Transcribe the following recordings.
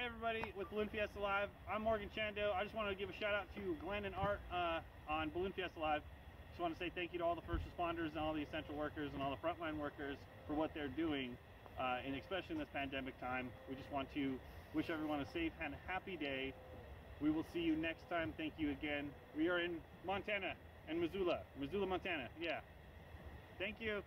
Hey everybody, with Balloon Fiesta Live, I'm Morgan Chando. I just want to give a shout out to Glen and Art on Balloon Fiesta Live. Just want to say thank you to all the first responders and all the essential workers and all the frontline workers for what they're doing, and especially in this pandemic time. We just want to wish everyone a safe and happy day. We will see you next time. Thank you again. We are in Montana and Missoula, Montana. Yeah. Thank you.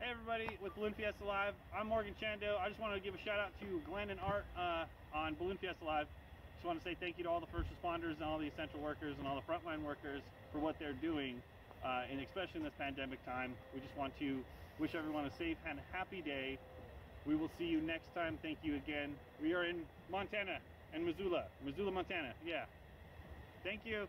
Hey everybody, with Balloon Fiesta Live, I'm Morgan Chando. I just want to give a shout out to Glen and Art on Balloon Fiesta Live. Just want to say thank you to all the first responders and all the essential workers and all the frontline workers for what they're doing, and especially in this pandemic time. We just want to wish everyone a safe and happy day. We will see you next time. Thank you again. We are in Montana and Missoula, Montana. Yeah. Thank you.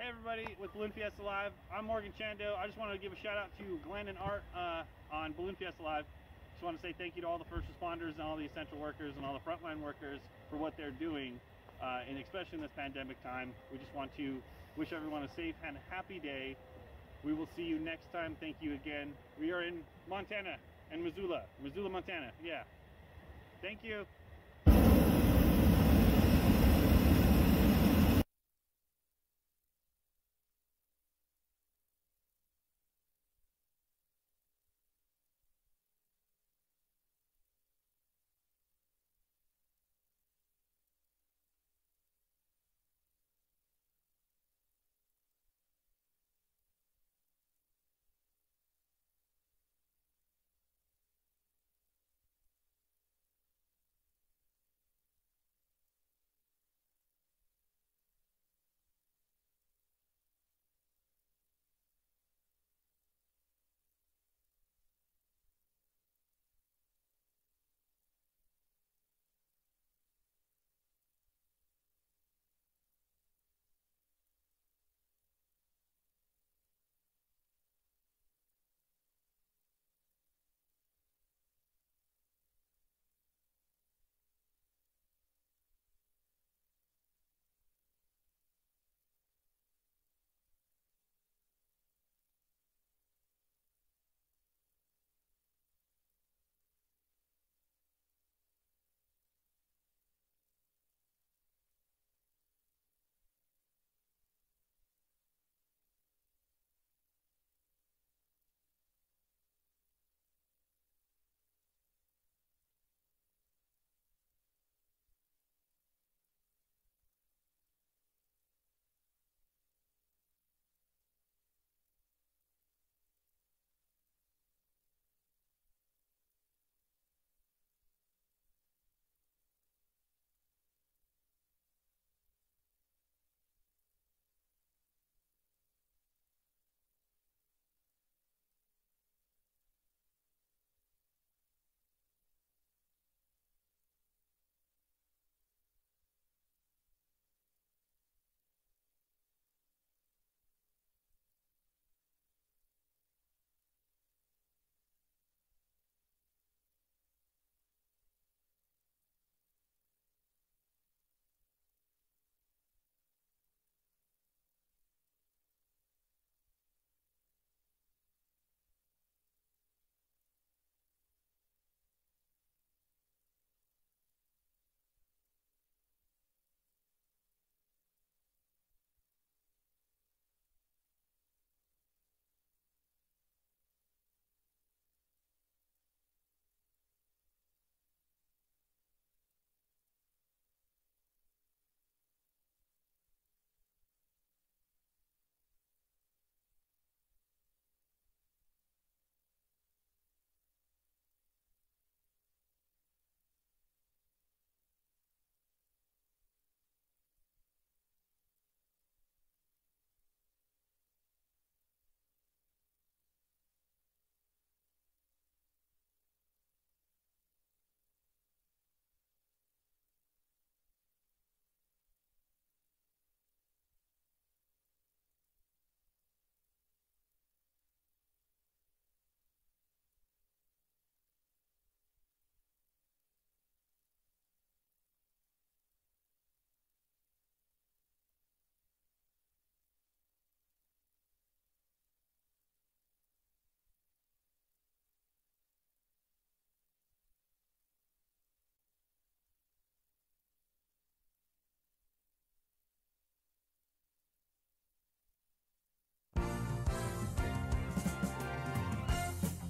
Hey everybody, with Balloon Fiesta Live, I'm Morgan Chando. I just want to give a shout out to Glen and Art on Balloon Fiesta Live. Just want to say thank you to all the first responders and all the essential workers and all the frontline workers for what they're doing, and especially in this pandemic time. We just want to wish everyone a safe and happy day. We will see you next time. Thank you again. We are in Montana and Missoula, Montana. Yeah. Thank you.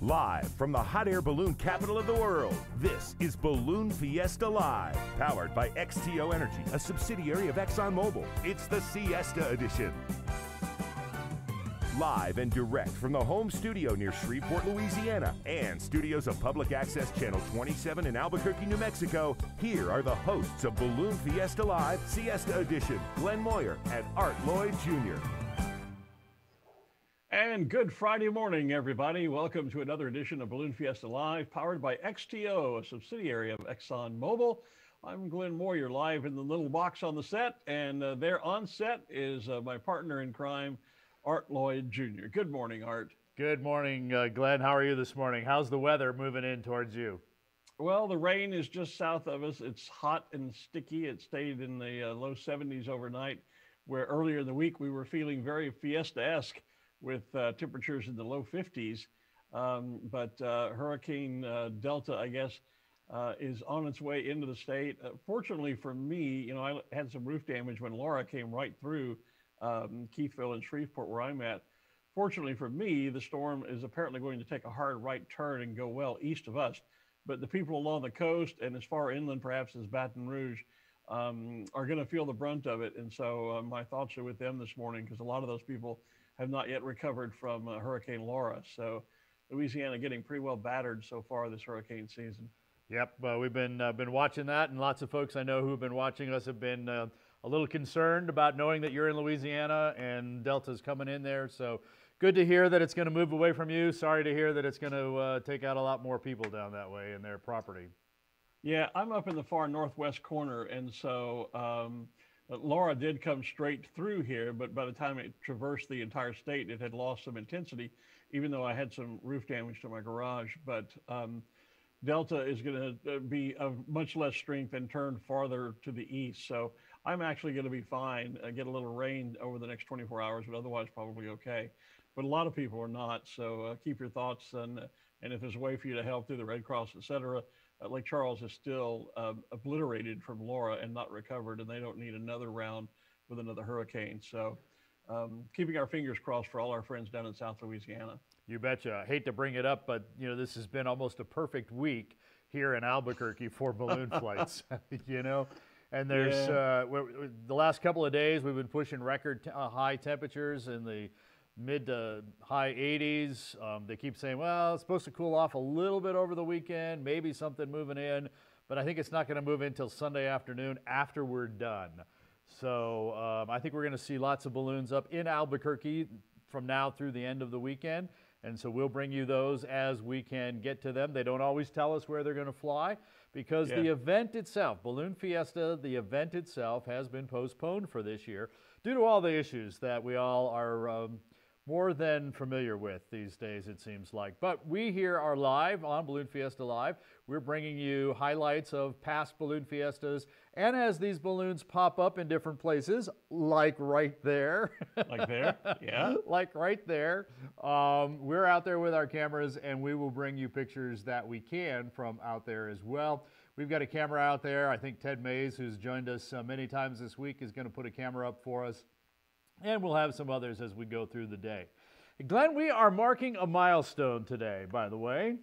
Live from the hot air balloon capital of the world, this is Balloon Fiesta Live, powered by XTO Energy, a subsidiary of ExxonMobil. It's the Siesta Edition. Live and direct from the home studio near Shreveport, Louisiana, and studios of Public Access Channel 27 in Albuquerque, New Mexico, here are the hosts of Balloon Fiesta Live, Siesta Edition, Glen Moyer and Art Lloyd Jr. And good Friday morning, everybody. Welcome to another edition of Balloon Fiesta Live, powered by XTO, a subsidiary of ExxonMobil. I'm Glen Moyer, live in the little box on the set, and there on set is my partner in crime, Lloyd Jr. Good morning, Art. Good morning, Glenn. How are you this morning? How's the weather moving in towards you? Well, the rain is just south of us. It's hot and sticky. It stayed in the low 70s overnight, where earlier in the week we were feeling very Fiesta-esque with temperatures in the low 50s. But Hurricane Delta, I guess, is on its way into the state. Fortunately for me, I had some roof damage when Laura came right through Keithville and Shreveport, where I'm at. Fortunately for me, the storm is apparently going to take a hard right turn and go well east of us. But the people along the coast and as far inland perhaps as Baton Rouge are going to feel the brunt of it. And so my thoughts are with them this morning, because a lot of those people have not yet recovered from Hurricane Laura. So Louisiana getting pretty well battered so far this hurricane season. Yep, we've been watching that, and lots of folks I know who have been watching us have been a little concerned about knowing that you're in Louisiana and Delta's coming in there. So good to hear that it's going to move away from you. Sorry to hear that it's going to take out a lot more people down that way in their property. Yeah, I'm up in the far northwest corner, and so Laura did come straight through here, but by the time it traversed the entire state, it had lost some intensity, even though I had some roof damage to my garage. But Delta is going to be of much less strength and turn farther to the east. So I'm actually going to be fine. Get a little rain over the next 24 hours, but otherwise probably okay. But a lot of people are not. So keep your thoughts, and if there's a way for you to help through the Red Cross, et cetera. Lake Charles is still obliterated from Laura and not recovered, and they don't need another round with another hurricane. So keeping our fingers crossed for all our friends down in South Louisiana. You betcha. I hate to bring it up, but this has been almost a perfect week here in Albuquerque for balloon flights. And there's the last couple of days we've been pushing record high temperatures in the mid to high 80s. They keep saying, well, it's supposed to cool off a little bit over the weekend, maybe something moving in, but I think it's not going to move in until Sunday afternoon after we're done. So I think we're going to see lots of balloons up in Albuquerque from now through the end of the weekend. And so we'll bring you those as we can get to them. They don't always tell us where they're going to fly, because the event itself, Balloon Fiesta, the event itself has been postponed for this year due to all the issues that we all are more than familiar with these days, it seems like. But we here are live on Balloon Fiesta Live. We're bringing you highlights of past Balloon Fiestas, and as these balloons pop up in different places, like right there. Like there? Yeah. Like right there. We're out there with our cameras, and we will bring you pictures that we can from out there as well. We've got a camera out there. I think Ted Mays, who's joined us many times this week, is going to put a camera up for us. And we'll have some others as we go through the day. Glenn, we are marking a milestone today, by the way.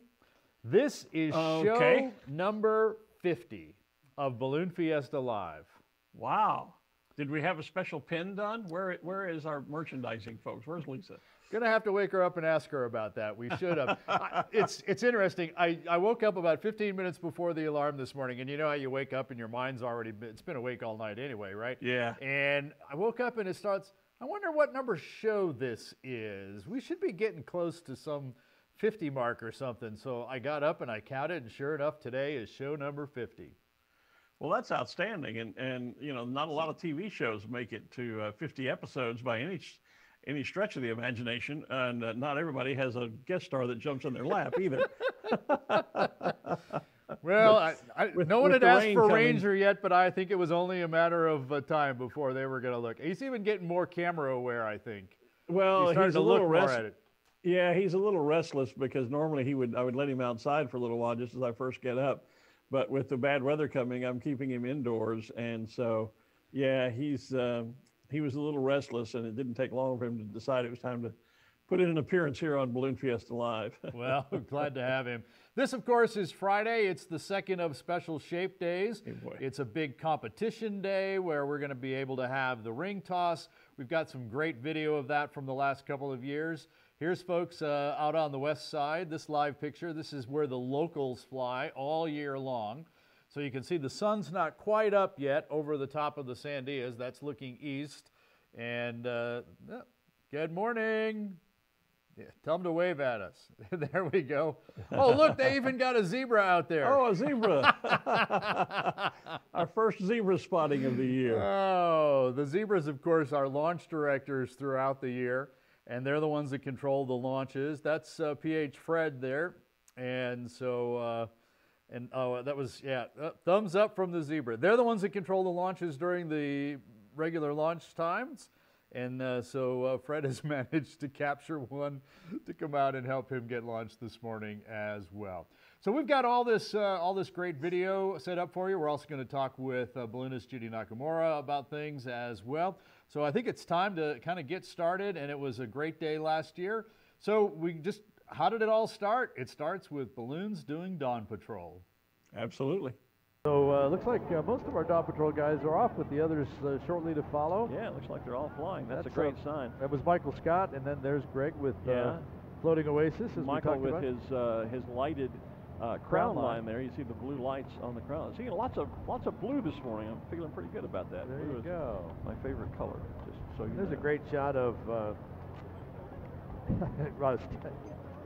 This is show number 50 of Balloon Fiesta Live. Wow. Did we have a special pin done? Where is our merchandising, folks? Where's Lisa? Gonna have to wake her up and ask her about that. We should have. It's interesting. I woke up about 15 minutes before the alarm this morning, and you know how you wake up and your mind's already it's been awake all night anyway, right? Yeah. And I woke up and it starts, I wonder what number show this is. We should be getting close to some 50 mark or something. So I got up and I counted, and sure enough, today is show number 50. Well, that's outstanding, and not a lot of TV shows make it to 50 episodes by any stretch of the imagination, and not everybody has a guest star that jumps in their lap either. Well, no one had asked for Ranger yet, but I think it was only a matter of time before they were going to look. He's even getting more camera aware, I think. Well, he's a little restless. Yeah, he's a little restless, because normally I would let him outside for a little while just as I first get up. But with the bad weather coming, I'm keeping him indoors, and so yeah, he was a little restless, and it didn't take long for him to decide it was time to put in an appearance here on Balloon Fiesta Live. Well, glad to have him. This, of course, is Friday. It's the second of special shape days. Hey, boy. It's a big competition day where we're going to be able to have the ring toss. We've got some great video of that from the last couple of years. Here's folks out on the west side. This live picture, this is where the locals fly all year long. So you can see the sun's not quite up yet over the top of the Sandias. That's looking east. And good morning. Yeah, tell them to wave at us. There we go. Oh, look, they even got a zebra out there. Oh, a zebra. Our first zebra spotting of the year. Oh, the zebras, of course, are launch directors throughout the year, and they're the ones that control the launches. That's PH Fred there. And so, that was, yeah, thumbs up from the zebra. They're the ones that control the launches during the regular launch times. And so Fred has managed to capture one to come out and help him get launched this morning as well. So we've got all this great video set up for you. We're also going to talk with balloonist Judy Nakamura about things as well. So I think it's time to kind of get started, and it was a great day last year. So how did it all start? It starts with balloons doing dawn patrol. Absolutely. So looks like most of our Dawn Patrol guys are off with the others shortly to follow. Yeah, it looks like they're all flying. That's a great sign. That was Michael Scott, and then there's Greg with Floating Oasis. As Michael we with his lighted crown line there. You see the blue lights on the crown. Seeing lots of blue this morning. I'm feeling pretty good about that. There blue you go. My favorite color. Just so you There's know. a great shot of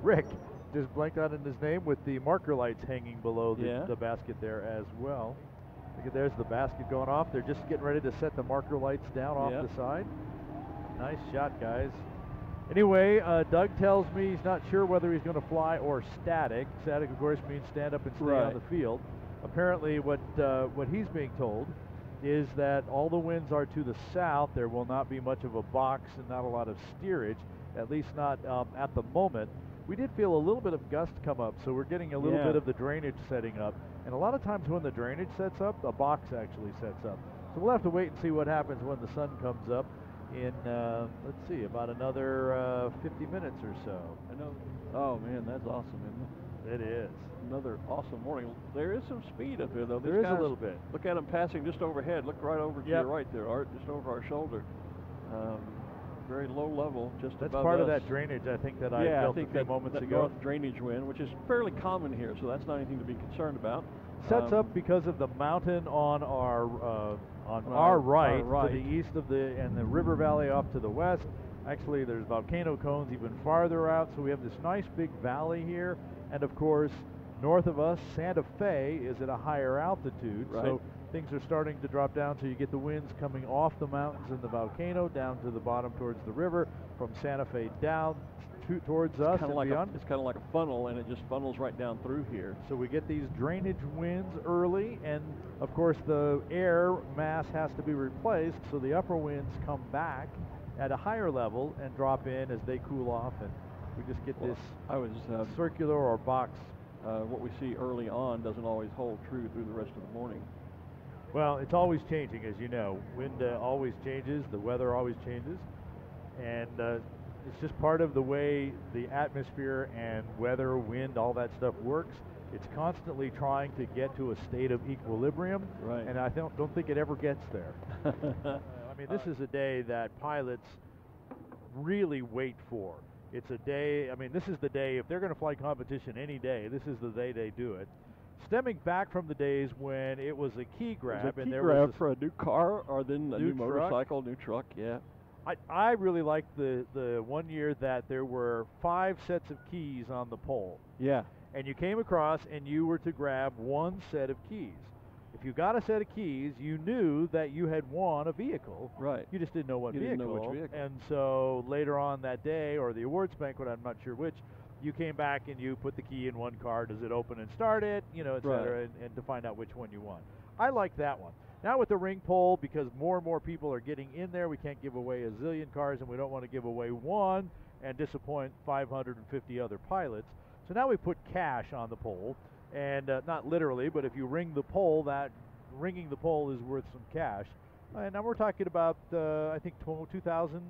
Rick. Just blanked out in his name with the marker lights hanging below the basket there as well. Look at, there's the basket going off. They're just getting ready to set the marker lights down off the side. Nice shot, guys. Anyway, Doug tells me he's not sure whether he's going to fly or static. Static, of course, means stand up and stay on the field. Apparently, what he's being told is that all the winds are to the south. There will not be much of a box and not a lot of steerage, at least not at the moment. We did feel a little bit of gust come up, so we're getting a little bit of the drainage setting up. And a lot of times when the drainage sets up, the box actually sets up. So we'll have to wait and see what happens when the sun comes up in, let's see, about another 50 minutes or so. I know. Oh, man, that's awesome, isn't it? It is. Another awesome morning. There is some speed up there, though. There is a little bit. Look at them passing just overhead. Look right over to your right there, Art, just over our shoulder. Very low level, just that's above part us. of that drainage, I think, that I felt a few moments ago. North drainage wind, which is fairly common here, so that's not anything to be concerned about. Sets up because of the mountain on our right, to the east of and the river valley off to the west. Actually, there's volcano cones even farther out, so we have this nice big valley here. And of course, north of us, Santa Fe is at a higher altitude, so things are starting to drop down, so you get the winds coming off the mountains and the volcano down to the bottom towards the river, from Santa Fe down towards us and beyond. It's kind of like a funnel, and it just funnels right down through here. So we get these drainage winds early, and of course the air mass has to be replaced, so the upper winds come back at a higher level and drop in as they cool off, and we just get this circular or box. What we see early on doesn't always hold true through the rest of the morning. Well, it's always changing, as you know. Wind always changes, the weather always changes, and it's just part of the way the atmosphere and weather, wind, all that stuff works. It's constantly trying to get to a state of equilibrium, and I don't think it ever gets there. I mean, this is a day that pilots really wait for. It's a day, I mean, this is the day, if they're going to fly competition any day, this is the day they do it. Stemming back from the days when it was a key grab, and there was for a new car, or then a new motorcycle, new truck. I really liked the 1 year that there were 5 sets of keys on the pole. And you came across and you were to grab 1 set of keys. If you got a set of keys, you knew that you had won a vehicle. You just didn't know what vehicle. Didn't know which vehicle. And so later on that day, or the awards banquet, I'm not sure which, you came back and you put the key in one car. Does it open and start it? You know, et cetera, and to find out which one you won. I like that one. Now with the ring pole, because more and more people are getting in there, we can't give away a zillion cars, and we don't want to give away one and disappoint 550 other pilots. So now we put cash on the pole, and not literally, but if you ring the pole, that ringing the pole is worth some cash. And now we're talking about, I think, 2,000.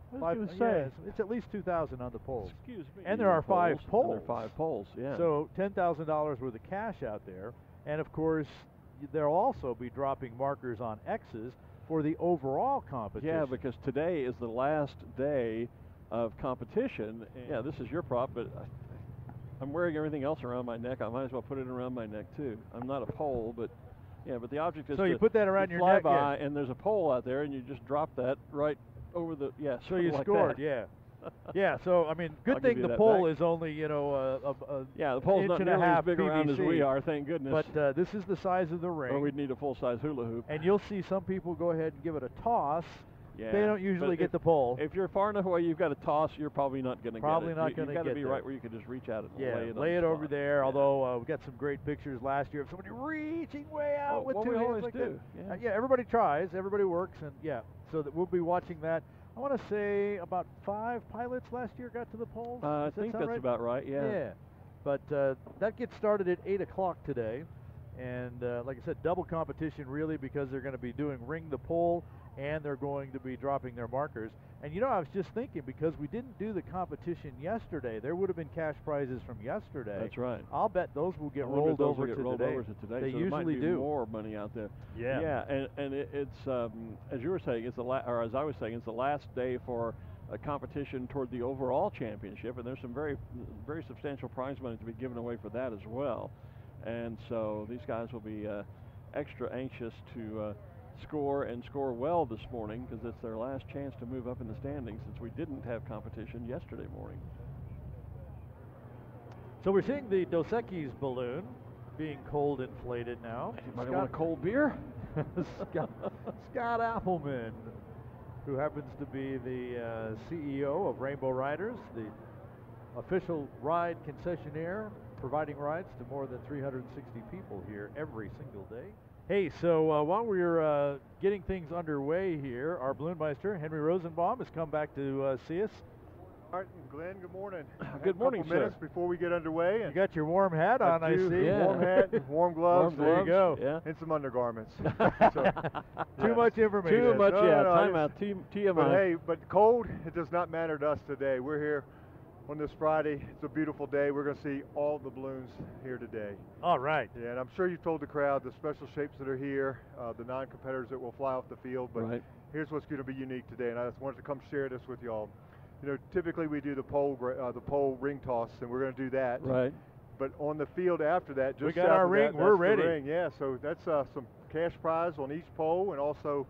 It's at least 2,000 on the poles. Excuse me. And there are 5 poles. There are 5 poles, So $10,000 worth of cash out there. And of course, they'll also be dropping markers on X's for the overall competition. Yeah, because today is the last day of competition. Yeah, this is your prop, but I'm wearing everything else around my neck. I might as well put it around my neck too. I'm not a pole, but yeah, but the object is so you put that around your neck, by, and there's a pole out there, and you just drop that right over the So you like scored, that. Yeah, so I mean, good thing the pole is only, you know, the pole's not nearly as big around as we are, thank goodness. But this is the size of the ring. Or we'd need a full-size hula hoop. And you'll see some people go ahead and give it a toss. Yeah, they don't usually get the pole. If you're far enough away, you've got to toss. You're probably not going to get it. Probably not going to get it. You've got to be right where you can just reach out and lay it over there. Although we got some great pictures last year of somebody reaching way out with two hands like that. Yeah, everybody tries, everybody works, and so that we'll be watching that. I want to say about 5 pilots last year got to the polls. I think that's about right. Yeah. But that gets started at 8 o'clock today, and like I said, double competition really, because they're going to be doing ring the pole, and they're going to be dropping their markers. And you know, I was just thinking, because we didn't do the competition yesterday, there would have been cash prizes from yesterday. That's right. I'll bet those will get rolled over to today. They so usually do. More money out there. Yeah. And it's as you were saying, it's or as I was saying, it's the last day for a competition toward the overall championship, and there's some very substantial prize money to be given away for that as well. And so these guys will be extra anxious to score well this morning, because it's their last chance to move up in the standings, since we didn't have competition yesterday morning. So we're seeing the Dos Equis balloon being cold inflated now. Anybody want a cold beer? Scott Appleman, who happens to be the CEO of Rainbow Riders, the official ride concessionaire, providing rides to more than 360 people here every single day. Hey, so while we're getting things underway here, our balloon meister, Henry Rosenbaum, has come back to see us. All right, Glenn, good morning. Good morning, sir. Minutes before we get underway. You got your warm hat on, I see. Warm hat, warm gloves. There you go. Yeah. And some undergarments. Too much information. Too much, time out, TMI. But hey, cold, it does not matter to us today. We're here on this Friday. It's a beautiful day. We're going to see all the balloons here today. All right. Yeah, and I'm sure you've told the crowd the special shapes that are here, the non-competitors that will fly off the field, but here's what's going to be unique today, and I just wanted to come share this with y'all. You know, typically we do the pole ring toss, and we're going to do that. Right. But on the field after that, just we got our ring. We're ready. Ring. Yeah. So that's some cash prize on each pole, and also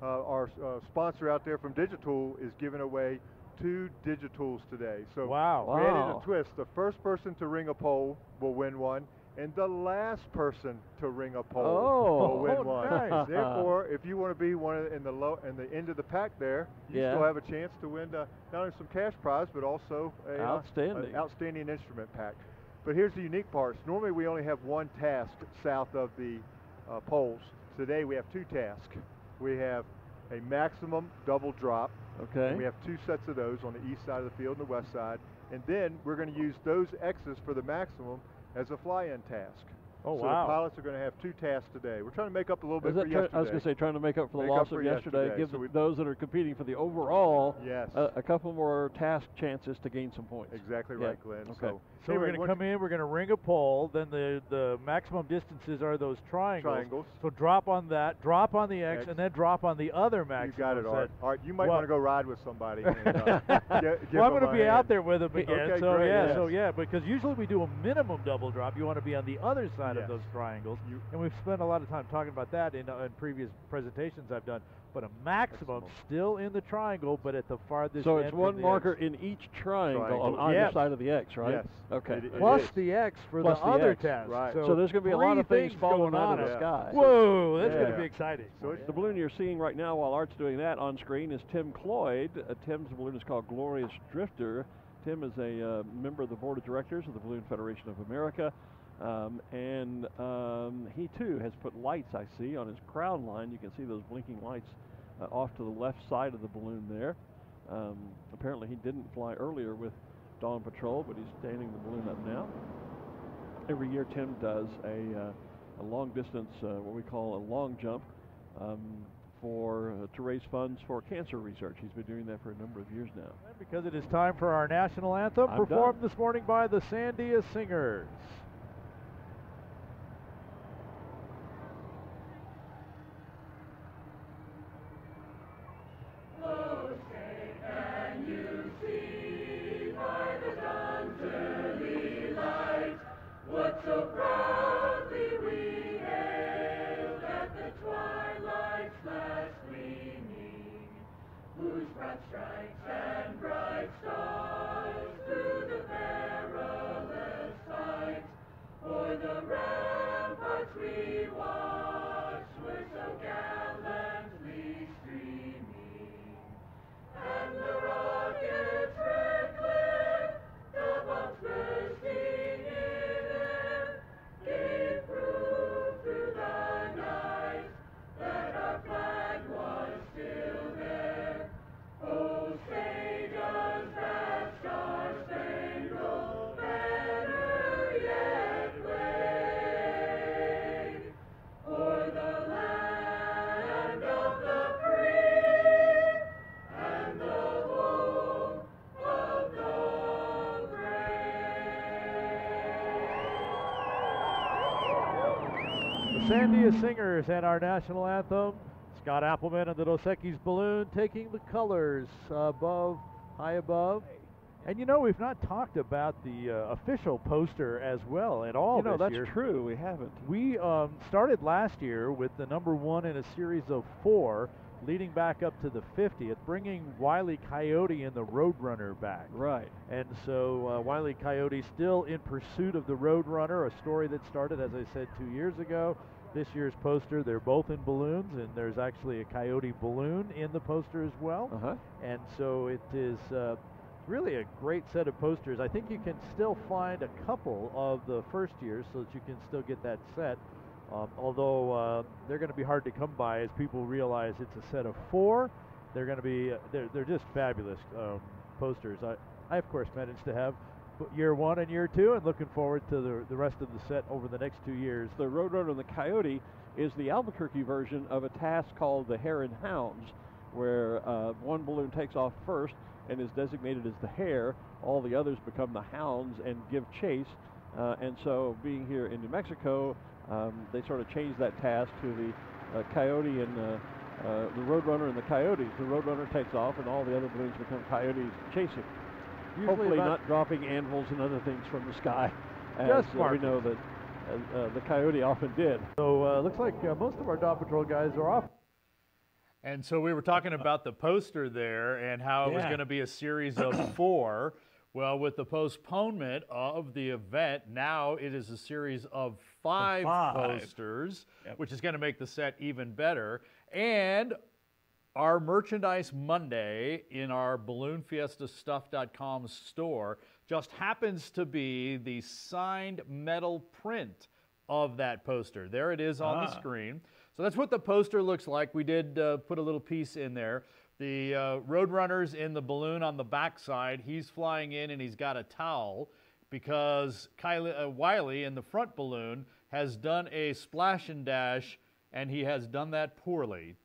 our sponsor out there from Digitool is giving away 2 Digitools today. So we added a twist. The first person to ring a pole will win one, and the last person to ring a pole will win one. Nice. Therefore, if you want to be one in the end of the pack there, you still have a chance to win not only some cash prize, but also an outstanding instrument pack. But here's the unique part. Normally we only have one task south of the poles. Today we have 2 tasks. We have a maximum double drop. Okay. And we have 2 sets of those on the east side of the field and the west side. And then we're going to use those X's for the maximum as a fly-in task. Oh, so wow. the pilots are going to have 2 tasks today. We're trying to make up a little bit for yesterday. I was going to say, trying to make up for the loss of yesterday. Give those that are competing for the overall a couple more task chances to gain some points. Exactly right, Glenn. Okay. So we're going to come in, we're going to ring a pole, then the maximum distances are those triangles. So drop on that, drop on the X, and then drop on the other maximum. You got it, Art. Art, you might want to go ride with somebody. And, well, I'm going to be out there with them again. Okay, so great, because usually we do a minimum double drop. You want to be on the other side of those triangles. And we've spent a lot of time talking about that in previous presentations I've done. But a maximum still in the triangle, but at the farthest end. So it's one marker in each triangle on either side of the X, right? Yes. Okay. Plus the X for the other task. Right. So there's going to be a lot of things falling out of the sky. Whoa, that's going to be exciting. So the balloon you're seeing right now while Art's doing that on screen is Tim Lloyd. Tim's balloon is called Glorious Drifter. Tim is a member of the board of directors of the Balloon Federation of America. He too has put lights, I see, on his crown line. You can see those blinking lights off to the left side of the balloon there. Apparently he didn't fly earlier with Dawn Patrol, but he's standing the balloon up now. Every year Tim does a long distance, what we call a long jump, to raise funds for cancer research. He's been doing that for a number of years now. And because it is time for our national anthem, performed this morning by the Sandia Singers. Whose broad stripes and bright stars through the perilous tides. O'er the ramparts we watched were so gallantly streaming, and the rocket's red glare, the bombs bursting in air, gave proof through the night that our flag was still there. Oh, say does that star-spangled banner yet wave o'er the land of the free and the home of the brave. The Sandia Singers and our national anthem. Scott Appleman and the Dos Equis Balloon taking the colors above, high above. And you know, we've not talked about the official poster as well at all this year. That's true, we haven't. We started last year with the #1 in a series of 4, leading back up to the 50th, bringing Wiley Coyote and the Roadrunner back. Right. And so Wiley Coyote still in pursuit of the Roadrunner, a story that started, as I said, 2 years ago. This year's poster, they're both in balloons, and there's actually a Coyote balloon in the poster as well. And so it is really a great set of posters. I think you can still find a couple of the first years so that you can still get that set. Although they're going to be hard to come by as people realize it's a set of 4. They're going to be, they're just fabulous posters. I of course managed to have year 1 and year 2, and looking forward to the rest of the set over the next 2 years. The Roadrunner and the Coyote is the Albuquerque version of a task called the Hare and Hounds, where one balloon takes off first and is designated as the hare. All the others become the hounds and give chase. And so being here in New Mexico, they sort of changed that task to the Coyote and the Roadrunner and the Coyotes. The Roadrunner takes off and all the other balloons become Coyotes chasing. Hopefully not dropping anvils and other things from the sky, as we know that the Coyote often did. So looks like most of our Dot Patrol guys are off. And so we were talking about the poster there and how it was going to be a series of 4. Well, with the postponement of the event, now it is a series of 5 posters, which is going to make the set even better. And our Merchandise Monday in our BalloonFiestaStuff.com store just happens to be the signed metal print of that poster. There it is on the screen. So that's what the poster looks like. We did put a little piece in there. The Roadrunner's in the balloon on the back side. He's flying in and he's got a towel because Wiley in the front balloon has done a splash and dash, and he has done that poorly.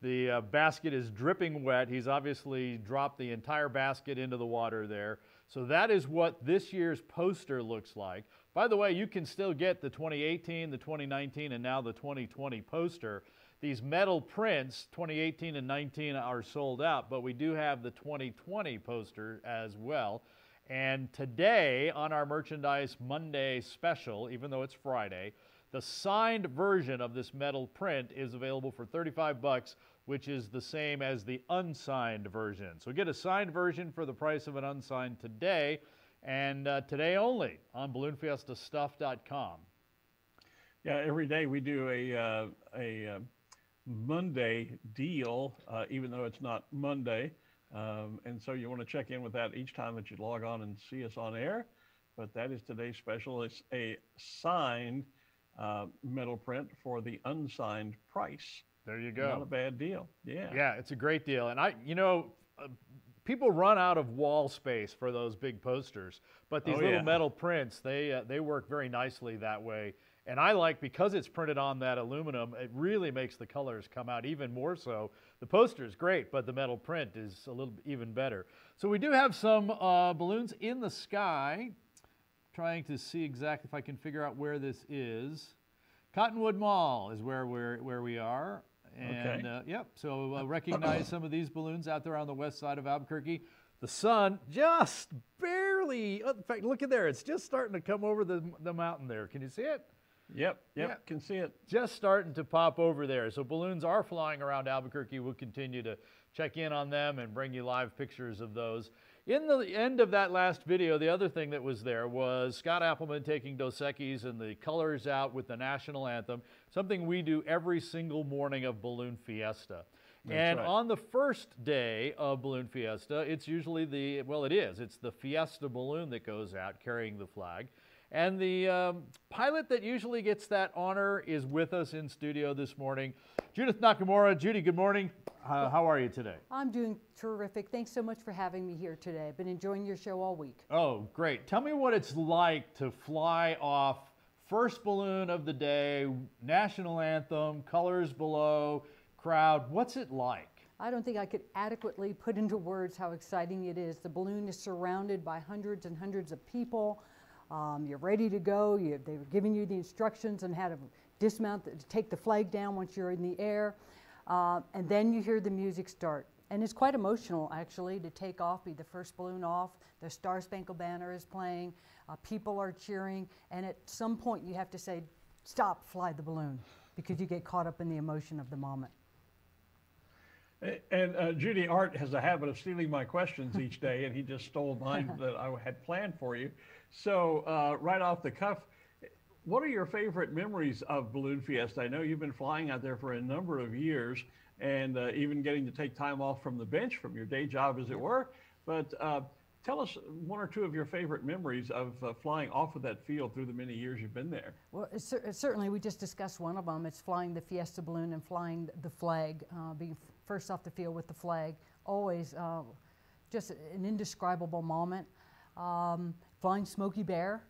The basket is dripping wet. He's obviously dropped the entire basket into the water there. So that is what this year's poster looks like. By the way, you can still get the 2018, the 2019, and now the 2020 poster. These metal prints, 2018 and 19, are sold out, but we do have the 2020 poster as well. And today, on our Merchandise Monday special, even though it's Friday, the signed version of this metal print is available for $35, which is the same as the unsigned version. So get a signed version for the price of an unsigned today, and today only on BalloonFiestaStuff.com. Yeah, every day we do a Monday deal, even though it's not Monday. And so you want to check in with that each time that you log on and see us on air. But that is today's special. It's a signed metal print for the unsigned price. There you go. Not a bad deal. Yeah. Yeah, it's a great deal. And people run out of wall space for those big posters, but these little metal prints, they work very nicely that way. And I like, because it's printed on that aluminum, it really makes the colors come out even more so. The poster is great, but the metal print is a little even better. So we do have some balloons in the sky. Trying to see exactly if I can figure out where this is. Cottonwood Mall is where we are. And yep, so recognize some of these balloons out there on the west side of Albuquerque. The sun just barely, in fact, look at there, it's just starting to come over the mountain there. Can you see it? Yep, can see it. Just starting to pop over there. So balloons are flying around Albuquerque. We'll continue to check in on them and bring you live pictures of those. In the end of that last video, the other thing that was there was Scott Appleman taking Dos Equis and the colors out with the national anthem, something we do every single morning of Balloon Fiesta. And on the first day of Balloon Fiesta, it's usually it's the Fiesta balloon that goes out carrying the flag. And the pilot that usually gets that honor is with us in studio this morning, Judith Nakamura. Judy, good morning. How are you today? I'm doing terrific. Thanks so much for having me here today. I've been enjoying your show all week. Oh, great. Tell me what it's like to fly off first balloon of the day, national anthem, colors below, crowd. What's it like? I don't think I could adequately put into words how exciting it is. The balloon is surrounded by hundreds and hundreds of people. You're ready to go. They were giving you the instructions on how to dismount, to take the flag down once you're in the air. And then you hear the music start. And it's quite emotional, actually, to take off, be the first balloon off. The Star Spangled Banner is playing. People are cheering. And at some point, you have to say, stop, fly the balloon, because you get caught up in the emotion of the moment. And Judy, Art has a habit of stealing my questions each day, and he just stole mine that I had planned for you. So right off the cuff, what are your favorite memories of Balloon Fiesta? I know you've been flying out there for a number of years, and even getting to take time off from the bench, from your day job, as it were. But tell us one or two of your favorite memories of flying off of that field through the many years you've been there. Well, certainly we just discussed one of them. It's flying the Fiesta balloon and flying the flag, being first off the field with the flag. Always just an indescribable moment. Flying Smokey Bear,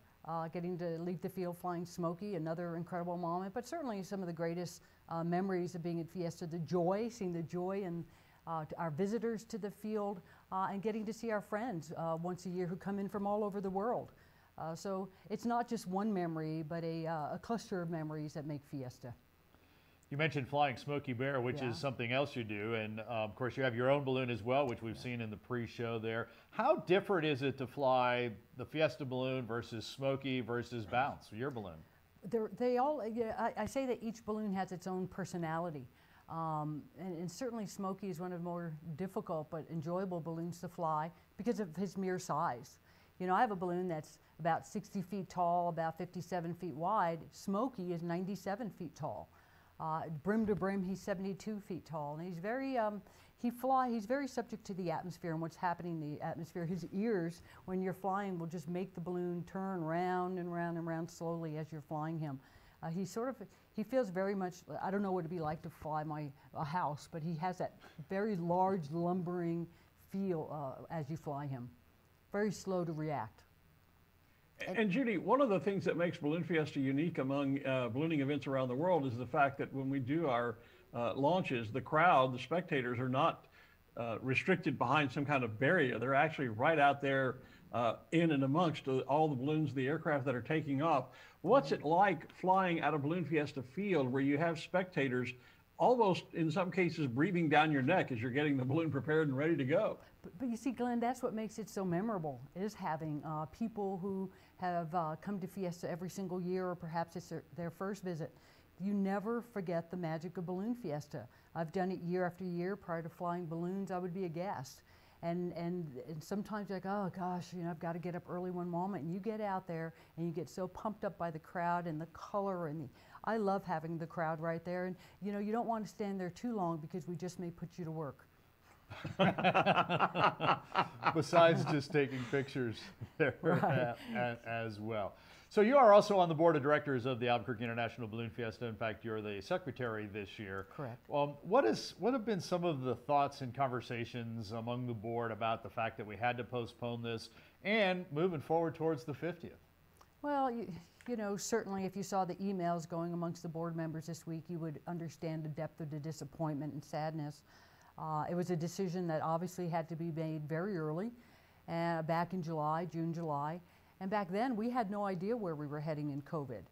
getting to leave the field flying Smokey, another incredible moment. But certainly some of the greatest memories of being at Fiesta, the joy, seeing the joy in our visitors to the field, and getting to see our friends once a year who come in from all over the world. So it's not just one memory, but a cluster of memories that make Fiesta. You mentioned flying Smokey Bear, which is something else you do, and of course you have your own balloon as well, which we've seen in the pre-show there. How different is it to fly the Fiesta balloon versus Smokey versus Bounce, your balloon? I say that each balloon has its own personality. And certainly Smokey is one of the more difficult but enjoyable balloons to fly because of his mere size. You know, I have a balloon that's about 60 feet tall, about 57 feet wide. Smokey is 97 feet tall. Brim to brim, he's 72 feet tall, and he's very he's very subject to the atmosphere and what's happening in the atmosphere. His ears, when you're flying, will just make the balloon turn round and round and round slowly as you're flying him. He feels very much, I don't know what it'd be like to fly a house, but he has that very large, lumbering feel as you fly him. Very slow to react. And Judy, one of the things that makes Balloon Fiesta unique among ballooning events around the world is the fact that when we do our launches, the crowd, the spectators, are not restricted behind some kind of barrier. They're actually right out there in and amongst all the balloons, the aircraft that are taking off. What's it like flying out of Balloon Fiesta field where you have spectators almost, in some cases, breathing down your neck as you're getting the balloon prepared and ready to go? But you see, Glenn, that's what makes it so memorable, is having people who have come to Fiesta every single year, or perhaps it's their first visit. You never forget the magic of Balloon Fiesta. I've done it year after year. Prior to flying balloons, I would be aghast. And sometimes you're like, oh gosh, you know, I've got to get up early one moment. And you get out there and you get so pumped up by the crowd and the color and I love having the crowd right there. And you know, you don't want to stand there too long because we just may put you to work. Besides just taking pictures there as well. So you are also on the board of directors of the Albuquerque International Balloon Fiesta. In fact, you're the secretary this year. Correct. What have been some of the thoughts and conversations among the board about the fact that we had to postpone this and moving forward towards the 50th? Well, you know, certainly if you saw the emails going amongst the board members this week, you would understand the depth of the disappointment and sadness. It was a decision that obviously had to be made very early, back in June, July. And back then, we had no idea where we were heading in COVID.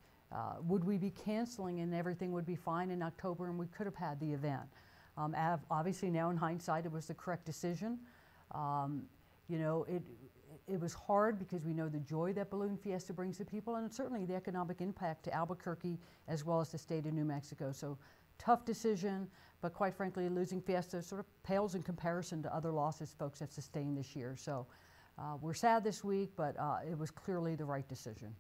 Would we be canceling and everything would be fine in October and we could have had the event? Obviously now in hindsight, it was the correct decision. You know, it was hard because we know the joy that Balloon Fiesta brings to people and certainly the economic impact to Albuquerque as well as the state of New Mexico. So tough decision, but quite frankly, losing Fiesta sort of pales in comparison to other losses folks have sustained this year. So we're sad this week, but it was clearly the right decision.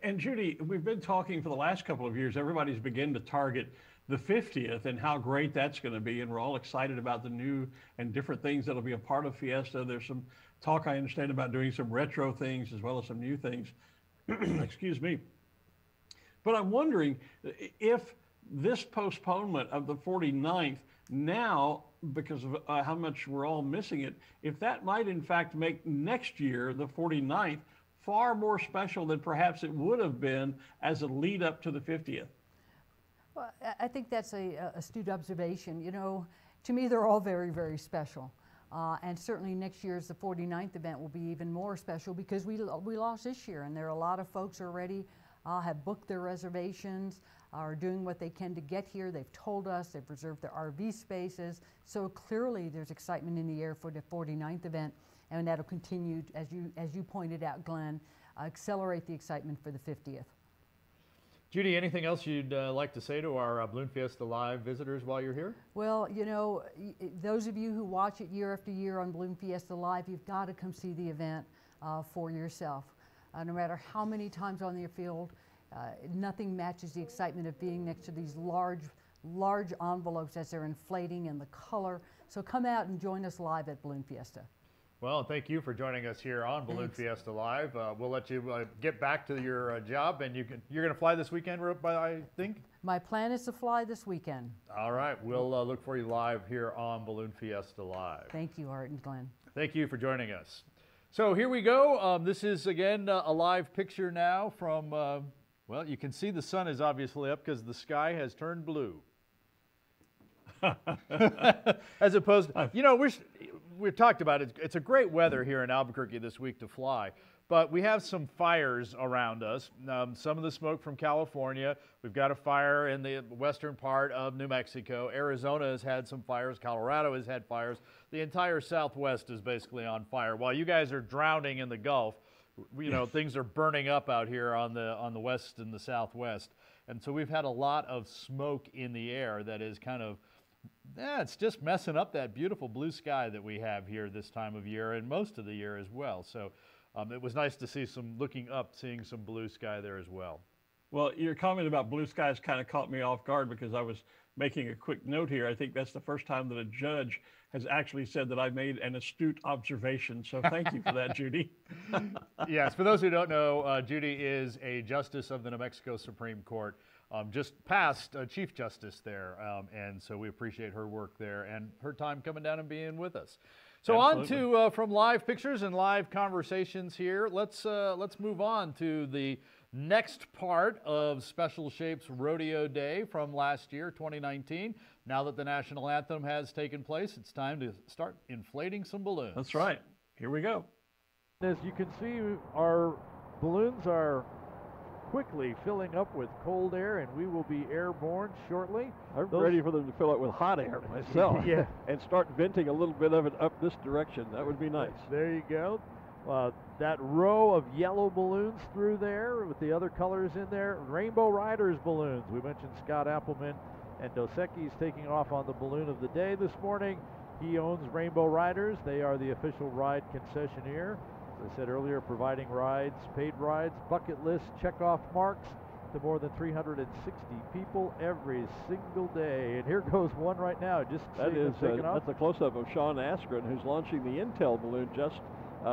And Judy, we've been talking for the last couple of years, everybody's begun to target the 50th and how great that's going to be. And we're all excited about the new and different things that'll be a part of Fiesta. There's some talk, I understand, about doing some retro things as well as some new things. Excuse me. But I'm wondering if this postponement of the 49th now, because of how much we're all missing it, if that might in fact make next year, the 49th, far more special than perhaps it would have been as a lead up to the 50th. Well, I think that's a astute observation. You know, to me, they're all very, very special. And certainly next year's the 49th event will be even more special because we lost this year, and there are a lot of folks already have booked their reservations, are doing what they can to get here. They've told us they've reserved their RV spaces. So clearly there's excitement in the air for the 49th event, and that'll continue, as you pointed out, Glenn, accelerate the excitement for the 50th. Judy, anything else you'd like to say to our Balloon Fiesta Live visitors while you're here? Well, you know, those of you who watch it year after year on Balloon Fiesta Live, you've got to come see the event for yourself. No matter how many times on the field, nothing matches the excitement of being next to these large envelopes as they're inflating and the color. So come out and join us live at Balloon Fiesta. Well, thank you for joining us here on Balloon Fiesta Live. We'll let you get back to your job, and you're going to fly this weekend, I think? My plan is to fly this weekend. All right. We'll look for you live here on Balloon Fiesta Live. Thank you, Art and Glenn. Thank you for joining us. So here we go. This is, again, a live picture now from, well, you can see the sun is obviously up because the sky has turned blue. As opposed to, you know, we've talked about it. It's a great weather here in Albuquerque this week to fly, but we have some fires around us. Some of the smoke from California. We've got a fire in the western part of New Mexico. Arizona has had some fires. Colorado has had fires. The entire Southwest is basically on fire. While you guys are drowning in the Gulf, you know, things are burning up out here on the west and the Southwest. And so we've had a lot of smoke in the air that is kind of, it's just messing up that beautiful blue sky that we have here this time of year and most of the year as well. So it was nice to see looking up, seeing some blue sky there as well. Well, your comment about blue skies kind of caught me off guard because I was making a quick note here. I think that's the first time that a judge has actually said that I made an astute observation. So thank you for that, Judy. Yes, for those who don't know, Judy is a justice of the New Mexico Supreme Court. Just past Chief Justice there, and so we appreciate her work there and her time coming down and being with us. So Absolutely. On to from live pictures and live conversations here. Let's move on to the next part of Special Shapes Rodeo Day from last year, 2019. Now that the national anthem has taken place, it's time to start inflating some balloons. That's right. Here we go. As you can see, our balloons are quickly filling up with cold air, and we will be airborne shortly. I'm ready for them to fill up with hot air myself. Yeah. And start venting a little bit of it up this direction. That would be nice. There you go. That row of yellow balloons through there with the other colors in there. Rainbow Riders balloons. We mentioned Scott Appleman and Dos Equis taking off on the balloon of the day this morning. He owns Rainbow Riders. They are the official ride concessionaire. As I said earlier, providing rides, paid rides, bucket list, checkoff marks to more than 360 people every single day. And here goes one right now. Just that's a close-up of Sean Askren, who's launching the Intel balloon just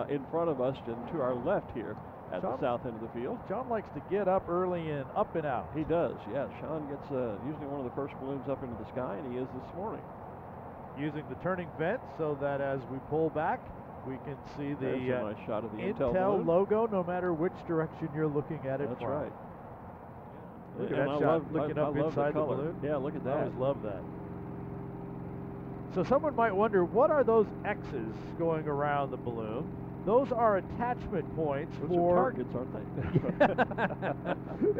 in front of us and to our left here at the south end of the field. Sean likes to get up early and up and out. He does, yeah. Sean gets usually one of the first balloons up into the sky, and he is this morning. Using the turning vent so that as we pull back, we can see the nice shot of the Intel logo, no matter which direction you're looking at it That's from. right. Look at that shot, looking up inside the balloon. Yeah, look at that. I always love that. So someone might wonder, what are those X's going around the balloon? Those are attachment points for targets, aren't they?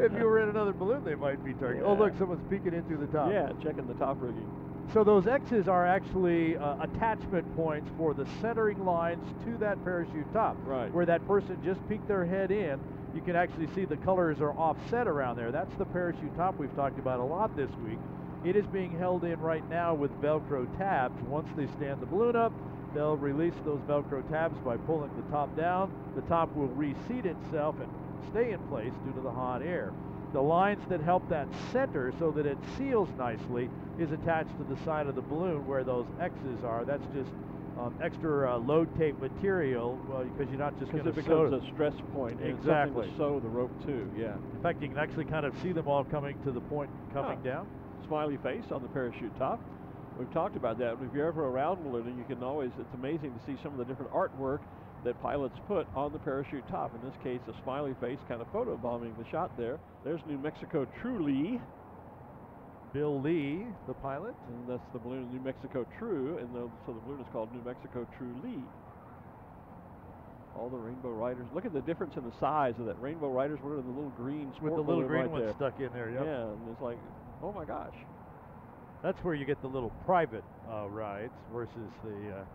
If you were in another balloon, they might be targets. Yeah. Oh, look, someone's peeking in through the top. Yeah, checking the top rigging. So those X's are actually attachment points for the centering lines to that parachute top. Right. Where that person just peeked their head in you can actually see the colors are offset around there. That's the parachute top we've talked about a lot this week. It is being held in right now with Velcro tabs. Once they stand the balloon up, they'll release those Velcro tabs by pulling the top down. The top will reseat itself and stay in place due to the hot air. The lines that help that center so that it seals nicely is attached to the side of the balloon where those X's are. That's just extra load tape material, because you're not just going to sew. It becomes a stress point. Exactly. And to sew the rope to, yeah. In fact, you can actually kind of see them all coming to the point coming down. Smiley face on the parachute top. We've talked about that. If you're ever around ballooning, you can always, it's amazing to see some of the different artwork that pilots put on the parachute top. In this case, a smiley face kind of photobombing the shot there. There's New Mexico Truly. Bill Lee, the pilot. And that's the balloon, New Mexico True, and so the balloon is called New Mexico Truly. All the Rainbow Riders. Look at the difference in the size of that. Rainbow Riders, what are the little green sport with the little green right one there. Stuck in there, yep. Yeah, and it's like, oh my gosh. That's where you get the little private rides versus the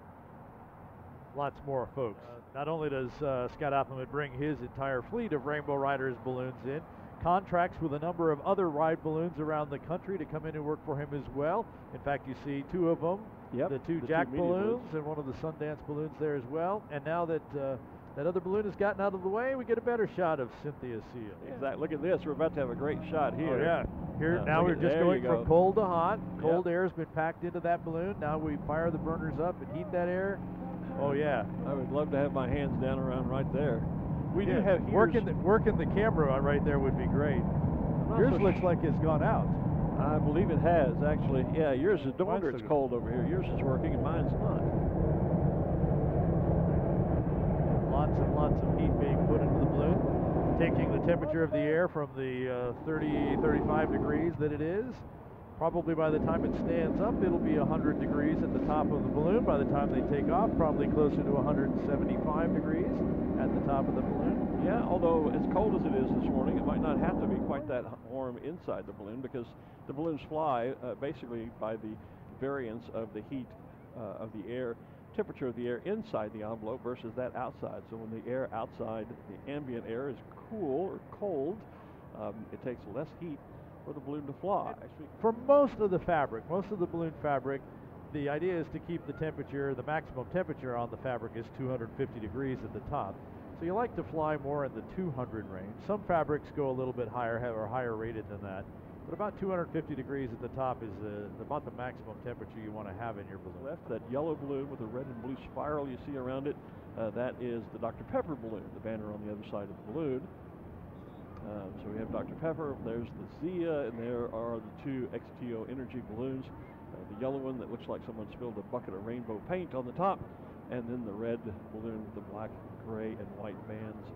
lots more folks. Not only does Scott Appleman bring his entire fleet of Rainbow Riders balloons in, contracts with a number of other ride balloons around the country to come in and work for him as well. In fact, you see two of them, the two Jack balloons and one of the Sundance balloons there as well. And now that that other balloon has gotten out of the way, we get a better shot of Cynthia Seal. Exactly. Look at this. We're about to have a great shot here. Oh, yeah. Here now we're just going from cold to hot. Cold air has been packed into that balloon. Now we fire the burners up and heat that air. Oh yeah. I would love to have my hands down around right there. We do have working the camera right there would be great. Yours looks like it's gone out. I believe it has actually. Yeah, yours is. No wonder it's cold over here. Yours is working and mine's not. Lots and lots of heat being put into the balloon, taking the temperature of the air from the 30, 35 degrees that it is. Probably by the time it stands up, it'll be 100 degrees at the top of the balloon. By the time they take off, probably closer to 175 degrees at the top of the balloon. Yeah, although as cold as it is this morning, it might not have to be quite that warm inside the balloon because the balloons fly basically by the variance of the heat of the air, temperature of the air inside the envelope versus that outside. So when the air outside, the ambient air is cool or cold, it takes less heat for the balloon to fly. For most of the fabric, most of the balloon fabric, the idea is to keep the temperature, the maximum temperature on the fabric is 250 degrees at the top. So you like to fly more in the 200 range. Some fabrics go a little bit higher, or higher rated than that. But about 250 degrees at the top is about the maximum temperature you want to have in your balloon. Left, that yellow balloon with the red and blue spiral you see around it, that is the Dr. Pepper balloon, the banner on the other side of the balloon. So we have Dr. Pepper, there's the Zia, and there are the two XTO Energy balloons. The yellow one that looks like someone spilled a bucket of rainbow paint on the top, and then the red balloon with the black, gray, and white bands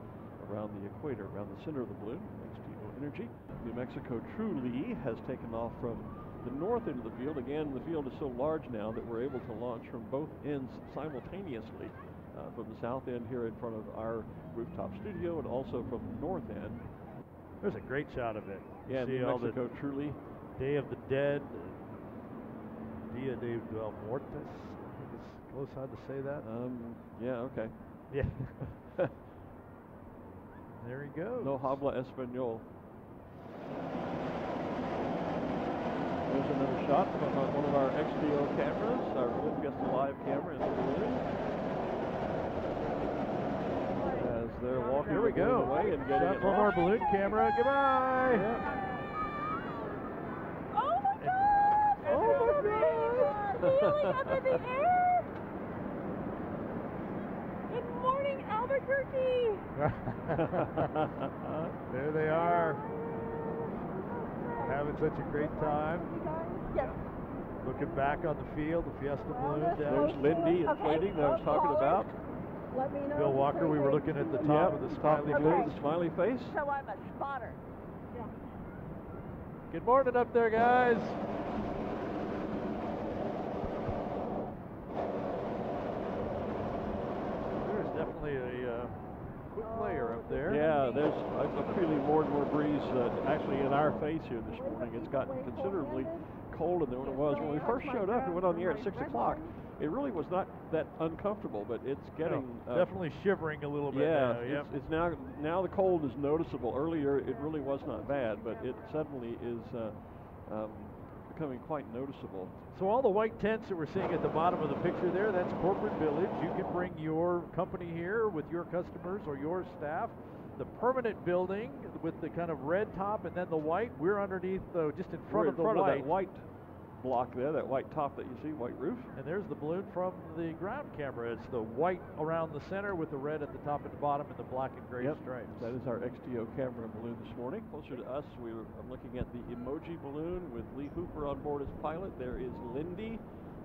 around the equator, around the center of the balloon, XTO Energy. New Mexico Truly has taken off from the north end of the field. Again, the field is so large now that we're able to launch from both ends simultaneously, from the south end here in front of our rooftop studio and also from the north end. There's a great shot of it. Yeah, New Mexico Truly. Day of the Dead, Dia de los Muertos. I think it's close hard to say that. Yeah, okay. Yeah. There he goes. No habla español. There's another shot from one of our XTO cameras, our Balloon Fiesta Live camera in the balloon. As they're walking Here we go. away and getting it from our balloon camera. Goodbye. Yeah. Oh my God! Oh my God! Healing up in the air. Good morning, Albuquerque. There they are. Having such a great time. Yes. Looking back on the field, the Fiesta balloon down. There's Lindy inflating that I was talking about. Let me know. Bill Walker, we were looking at the top of the smiley face. The smiley face. So I'm a spotter. Yeah. Good morning up there, guys. There's definitely a quick layer up there. Yeah, there's I'm feeling more and more breeze actually in our face here this morning. It's gotten considerably colder than what it was when we first showed up. We went on the air at 6 o'clock. it really was not that uncomfortable, but it's getting definitely shivering a little bit. Yeah, now. Yep. It's now the cold is noticeable. Earlier it really was not bad, but it suddenly is becoming quite noticeable. So all the white tents that we're seeing at the bottom of the picture there, that's Corporate Village. You can bring your company here with your customers or your staff. The permanent building with the kind of red top and then the white, we're underneath, just in front of the that white block there, that white top that you see, white roof. And there's the balloon from the ground camera. It's the white around the center with the red at the top and the bottom and the black and gray stripes. That is our XTO camera balloon this morning. Closer to us, I'm looking at the emoji balloon with Lee Hooper on board as pilot. There is Lindy.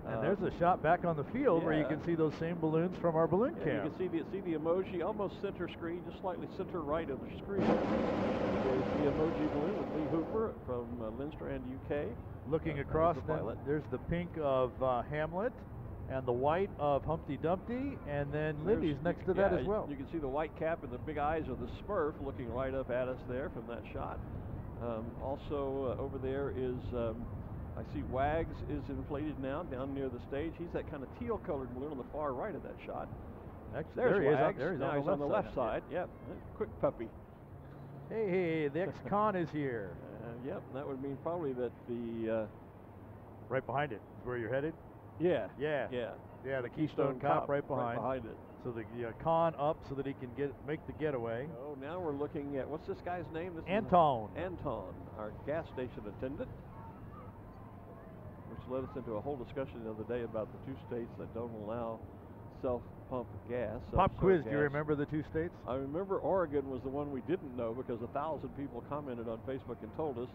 And there's a shot back on the field where you can see those same balloons from our balloon cam. You can see the emoji almost center screen, just slightly center right of the screen. There's the emoji balloon with Lee Hooper from Lindstrand, UK. Looking across, there's the pink of Hamlet and the white of Humpty Dumpty, and then Lindy's next to that as well. You can see the white cap and the big eyes of the Smurf looking right up at us there from that shot. Also over there is... I see Wags is inflated now down near the stage. He's that kind of teal-colored balloon on the far right of that shot. Actually, there's Wags. Now he's on the left side. Yep, quick puppy. Hey, the ex-con is here. Yep, that would mean probably that the... right behind it is where you're headed? Yeah. Yeah, the Keystone Cop right behind it. So the con up so that he can make the getaway. Oh, now we're looking at, what's this guy's name? Anton. Anton, our gas station attendant. Which led us into a whole discussion the other day about the 2 states that don't allow self-pump gas. Pop quiz, do you remember the 2 states? I remember Oregon was the one we didn't know because 1,000 people commented on Facebook and told us.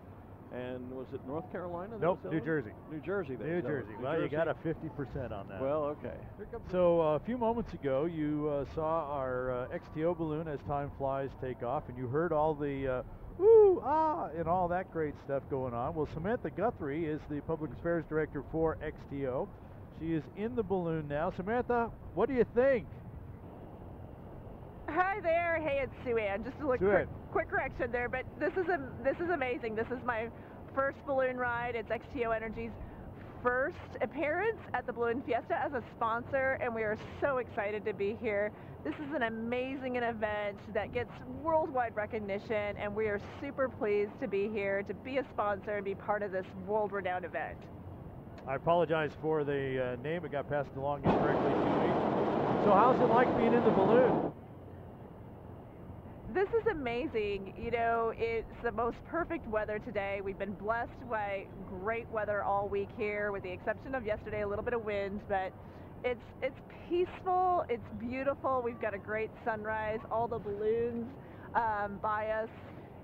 And was it North Carolina? Nope, New Jersey. New Jersey. New Jersey. Well, you got a 50% on that. Well, okay. So a few moments ago, you saw our XTO balloon as time flies take off, and you heard all the woo, ah, and all that great stuff going on. Well, Samantha Guthrie is the Public Affairs Director for XTO. She is in the balloon now. Samantha, what do you think? Hi there. Hey, it's Sue Ann. Just a quick correction there, but this is amazing. This is my first balloon ride. It's XTO Energy's first appearance at the Balloon Fiesta as a sponsor, and we are so excited to be here. This is an amazing event that gets worldwide recognition, and we are super pleased to be here, to be a sponsor and be part of this world-renowned event. I apologize for the name. It got passed along incorrectly to me. So how's it like being in the balloon? This is amazing. You know, it's the most perfect weather today. We've been blessed by great weather all week here, with the exception of yesterday, a little bit of wind, but it's peaceful, it's beautiful. We've got a great sunrise, all the balloons by us.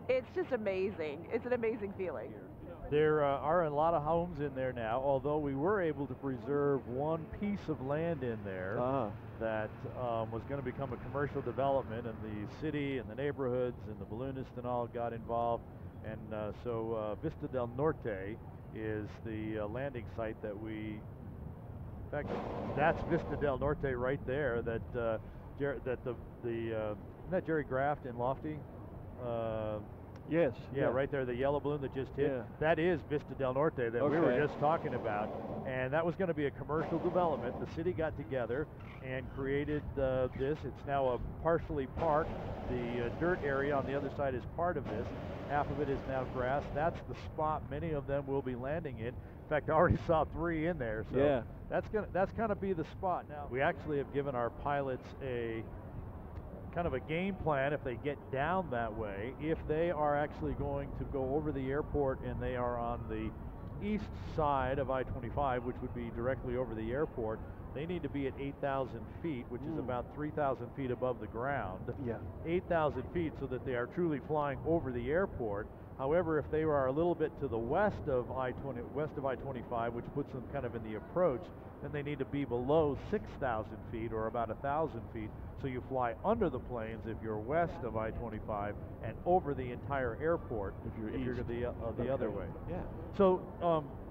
It's just amazing. It's an amazing feeling. There are a lot of homes in there now, although we were able to preserve one piece of land in there that was going to become a commercial development, and the city and the neighborhoods and the balloonists and all got involved. And so Vista del Norte is the landing site that we, in fact, that's Vista del Norte right there, that isn't that Jerry Graft in Lofty? Yes. Yeah, right there, the yellow balloon that just hit. Yeah. That is Vista del Norte that we were just talking about. And that was going to be a commercial development. The city got together and created this. It's now a partially park. The dirt area on the other side is part of this. Half of it is now grass. That's the spot many of them will be landing in. In fact, I already saw 3 in there. So that's going to be the spot. Now, we actually have given our pilots a kind of a game plan if they get down that way. If they are actually going to go over the airport and they are on the east side of I-25, which would be directly over the airport, they need to be at 8,000 feet, which is about 3,000 feet above the ground. 8,000 feet so that they are truly flying over the airport. However, if they are a little bit to the west of I-25, which puts them kind of in the approach, then they need to be below 6,000 feet or about 1,000 feet. So you fly under the planes if you're west of I-25 and over the entire airport if you're the other way. Yeah. So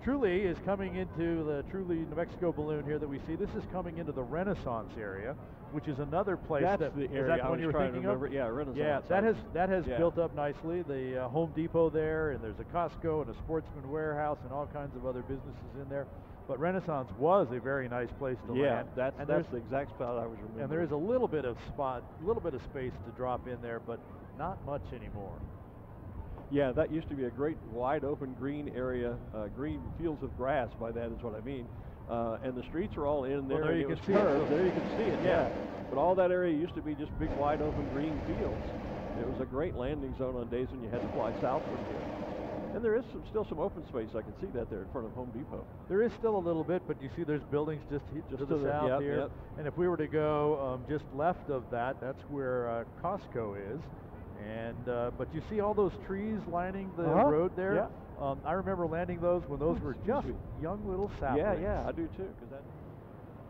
Truly is coming into the Truly New Mexico balloon here that we see. This is coming into the Renaissance area, which is another place. That's the area is that I was you were trying thinking to remember. of? Yeah, Renaissance. Yeah, that has built up nicely. The Home Depot there, and there's a Costco and a Sportsman Warehouse and all kinds of other businesses in there. But Renaissance was a very nice place to land. Yeah, that's the exact spot I was remembering. And there is a little bit of space to drop in there, but not much anymore. Yeah, that used to be a great wide open green area, green fields of grass. By that is what I mean. And the streets are all in there. Well, there you can see it. There you can see it. Yeah. But all that area used to be just big wide open green fields. It was a great landing zone on days when you had to fly southward here. And there is still some open space. I can see that there in front of Home Depot. There is still a little bit, but you see there's buildings just to the south here. Yep. And if we were to go just left of that, that's where Costco is. And but you see all those trees lining the road there? Yeah. I remember landing those when those were just young little saplings. Yeah, I do too.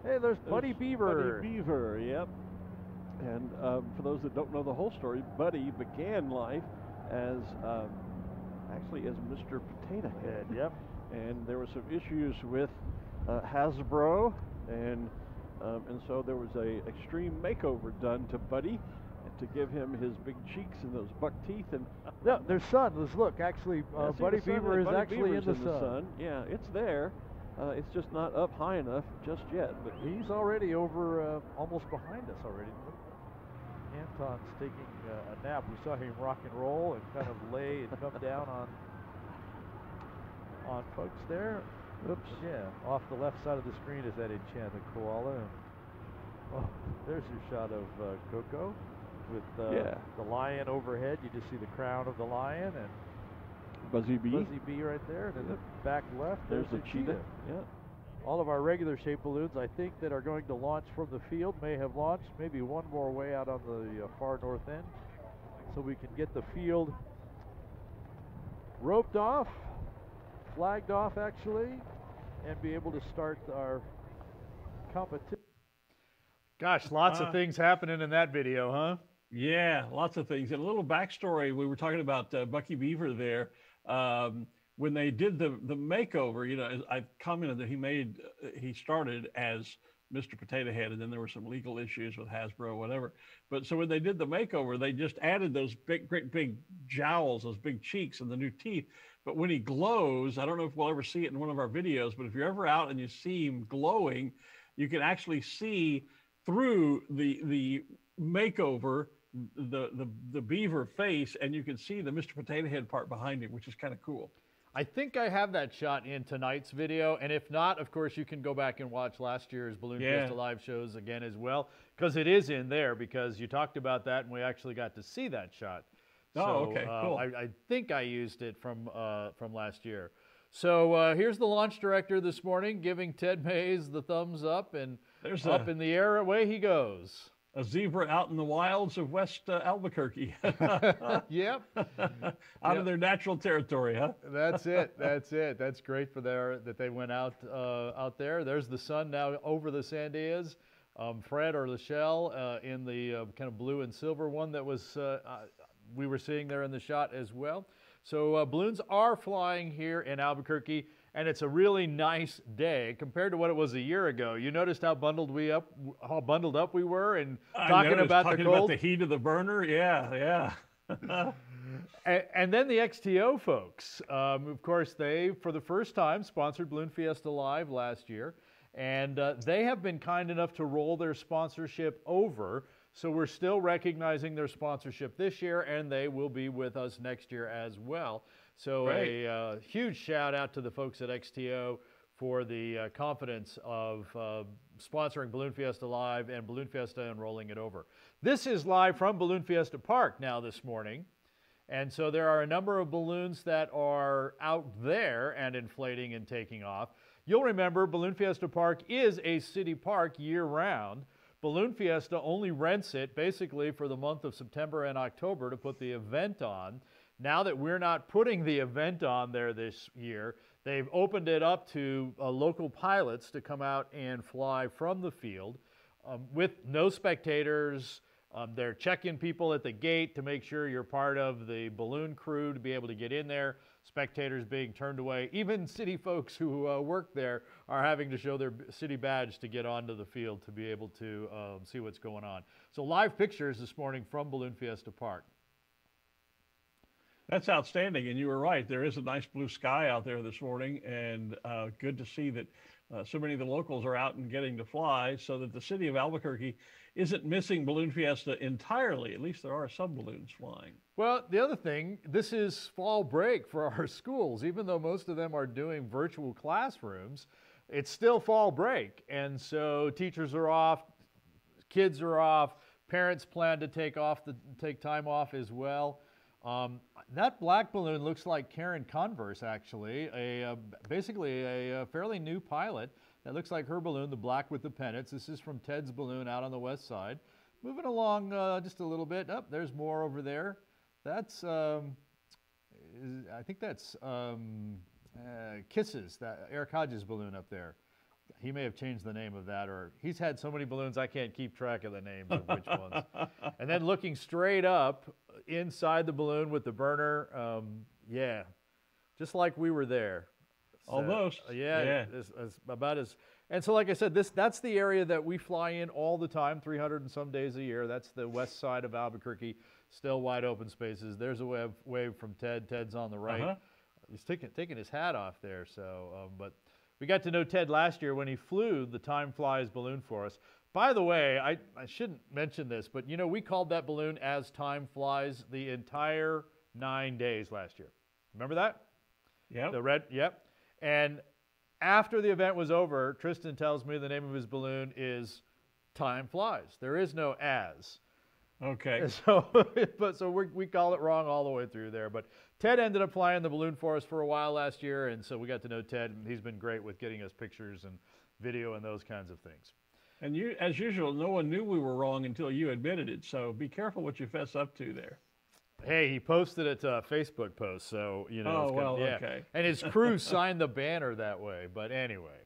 Hey, there's Buddy Beaver. Buddy Beaver, yep. And for those that don't know the whole story, Buddy began life as actually as Mr. Potato Head. Yep. And there were some issues with Hasbro, and so there was a extreme makeover done to Buddy to give him his big cheeks and those buck teeth. And yeah, their sun. Let's look. Actually, Buddy Beaver is actually in the sun. Yeah, it's there. It's just not up high enough just yet. But he's already over, almost behind us already. Anton's taking a nap. We saw him rock and roll and kind of lay and come down on folks there. Oops. Yeah, off the left side of the screen is that enchanted koala. And, oh, there's your shot of Coco with the lion overhead. You just see the crown of the lion and Buzzy Bee right there. And in the back left, there's the cheetah. Yeah. All of our regular shaped balloons, I think, that are going to launch from the field may have launched. Maybe one more way out on the far north end, so we can get the field roped off, flagged off actually, and be able to start our competition. Gosh, lots of things happening in that video, huh? Yeah, lots of things. And a little backstory, we were talking about Bucky Beaver there. When they did the makeover, you know, I commented that he started as Mr. Potato Head, and then there were some legal issues with Hasbro, whatever. But so when they did the makeover, they just added those great big jowls, those big cheeks and the new teeth. But when he glows, I don't know if we'll ever see it in one of our videos, but if you're ever out and you see him glowing, you can actually see through the makeover, the beaver face, and you can see the Mr. Potato Head part behind him, which is kind of cool. I think I have that shot in tonight's video, and if not, of course, you can go back and watch last year's Balloon Fiesta live shows again as well, because it is in there, because you talked about that, and we actually got to see that shot. Oh, okay, cool. I think I used it from last year. So here's the launch director this morning giving Ted Mays the thumbs up, and there's up in the air, away he goes. A zebra out in the wilds of West Albuquerque. Yep. Out of their natural territory, huh? That's it. That's it. That's great for that they went out there. There's the sun now over the Sandias. Fred or Lachelle in the kind of blue and silver one that was we were seeing there in the shot as well. So balloons are flying here in Albuquerque, and it's a really nice day compared to what it was a year ago. You noticed how bundled up we were, and talking about the heat of the burner. Yeah. And then the XTO folks, of course, they for the first time sponsored Balloon Fiesta Live last year, and they have been kind enough to roll their sponsorship over. So we're still recognizing their sponsorship this year, and they will be with us next year as well. So a huge shout out to the folks at XTO for the confidence of sponsoring Balloon Fiesta Live and Balloon Fiesta and rolling it over. This is live from Balloon Fiesta Park now this morning. And so there are a number of balloons that are out there and inflating and taking off. You'll remember Balloon Fiesta Park is a city park year-round. Balloon Fiesta only rents it basically for the month of September and October to put the event on. Now that we're not putting the event on there this year, they've opened it up to local pilots to come out and fly from the field with no spectators. They're checking people at the gate to make sure you're part of the balloon crew to be able to get in there. Spectators being turned away. Even city folks who work there are having to show their city badge to get onto the field to be able to see what's going on. So live pictures this morning from Balloon Fiesta Park. That's outstanding, and you were right. There is a nice blue sky out there this morning, and good to see that so many of the locals are out and getting to fly, so that the city of Albuquerque isn't missing Balloon Fiesta entirely. At least there are some balloons flying. Well, the other thing, this is fall break for our schools. Even though most of them are doing virtual classrooms, it's still fall break. And so teachers are off, kids are off, parents plan to take time off as well. That black balloon looks like Karen Converse, actually, basically a fairly new pilot. That looks like her balloon, the black with the pennants. This is from Ted's balloon out on the west side. Moving along just a little bit. Oh, there's more over there. That's, I think that's Kisses, that Eric Hodges balloon up there. He may have changed the name of that, or he's had so many balloons I can't keep track of the names of which ones. And then looking straight up inside the balloon with the burner, yeah, just like we were there. So, almost. Yeah. It's about as. And so, like I said, that's the area that we fly in all the time, 300 and some days a year. That's the west side of Albuquerque, still wide open spaces. There's a wave from Ted. Ted's on the right. He's taking his hat off there. So, but we got to know Ted last year when he flew the Time Flies balloon for us. By the way, I shouldn't mention this, but you know, we called that balloon As Time Flies the entire 9 days last year. Remember that? Yep. The red, yep. And after the event was over, Tristan tells me the name of his balloon is Time Flies. There is no As. Okay. So, we call it wrong all the way through there. But Ted ended up flying the balloon for us for a while last year, and so we got to know Ted, and he's been great with getting us pictures and video and those kinds of things. And you, as usual, no one knew we were wrong until you admitted it, so be careful what you fess up to there. Hey, he posted it to a Facebook post, so, you know. Oh, well, yeah. Okay. And his crew signed the banner that way, but anyway.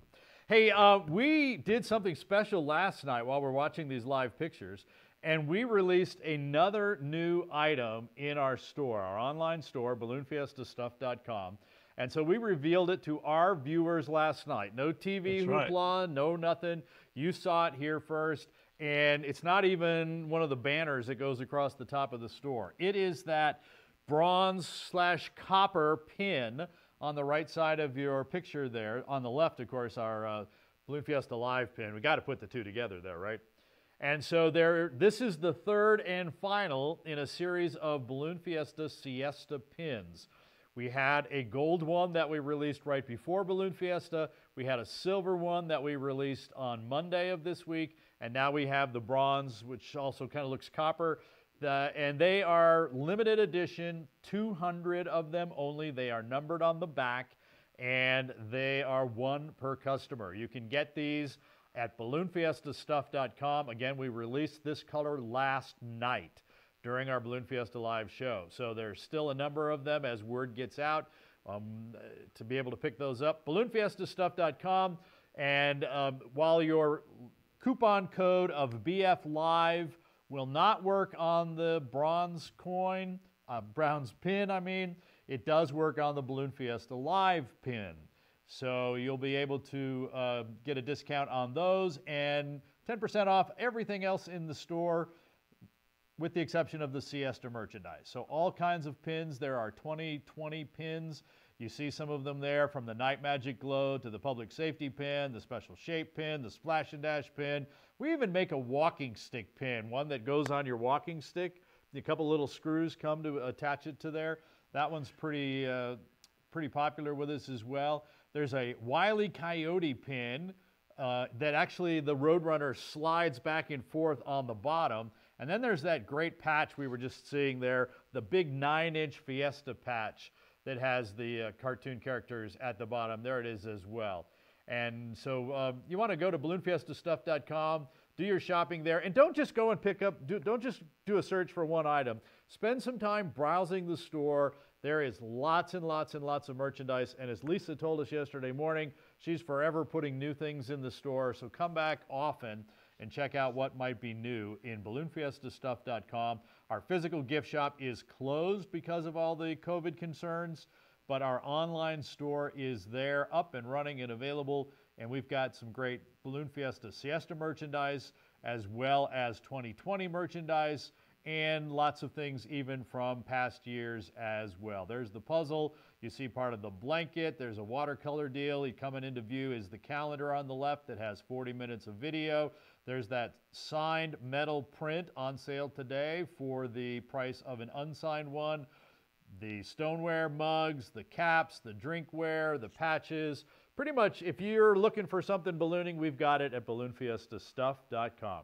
Hey, we did something special last night while we're watching these live pictures, and we released another new item in our store, our online store, balloonfiestastuff.com. And so we revealed it to our viewers last night. No TV hoopla, no nothing. You saw it here first. And it's not even one of the banners that goes across the top of the store. It is that bronze/copper pin on the right side of your picture there. On the left, of course, our Balloon Fiesta Live pin. We got to put the two together there, right? And so this is the third and final in a series of Balloon Fiesta Siesta pins. We had a gold one that we released right before Balloon Fiesta. We had a silver one that we released on Monday of this week. And now we have the bronze, which also kind of looks copper. And they are limited edition, 200 of them only. They are numbered on the back, and they are one per customer. You can get these at balloonfiestastuff.com. Again, we released this color last night during our Balloon Fiesta Live show. So there's still a number of them as word gets out to be able to pick those up. balloonfiestastuff.com. And while your coupon code of BF Live will not work on the bronze coin, bronze pin, I mean, it does work on the Balloon Fiesta Live pin. So you'll be able to get a discount on those and 10% off everything else in the store, with the exception of the Siesta merchandise. So all kinds of pins. There are 20 pins. You see some of them there, from the Night Magic Glow to the Public Safety pin, the Special Shape pin, the Splash and Dash pin. We even make a walking stick pin, one that goes on your walking stick. A couple little screws come to attach it to there. That one's pretty popular with us as well. There's a Wiley Coyote pin that actually the Roadrunner slides back and forth on the bottom. And then there's that great patch we were just seeing there, the big 9-inch Fiesta patch that has the cartoon characters at the bottom. There it is as well. And so you want to go to balloonfiestastuff.com, do your shopping there, and don't just go and pick up, don't just do a search for one item. Spend some time browsing the store. There is lots and lots and lots of merchandise, and as Lisa told us yesterday morning, she's forever putting new things in the store, so come back often and check out what might be new in balloonfiestastuff.com. Our physical gift shop is closed because of all the COVID concerns, but our online store is there, up and running and available, and we've got some great Balloon Fiesta Siesta merchandise, as well as 2020 merchandise, and lots of things even from past years as well. There's the puzzle. You see part of the blanket. There's a watercolor deal. Coming into view is the calendar on the left that has 40 minutes of video. There's that signed metal print on sale today for the price of an unsigned one. The stoneware mugs, the caps, the drinkware, the patches. Pretty much, if you're looking for something ballooning, we've got it at balloonfiestastuff.com.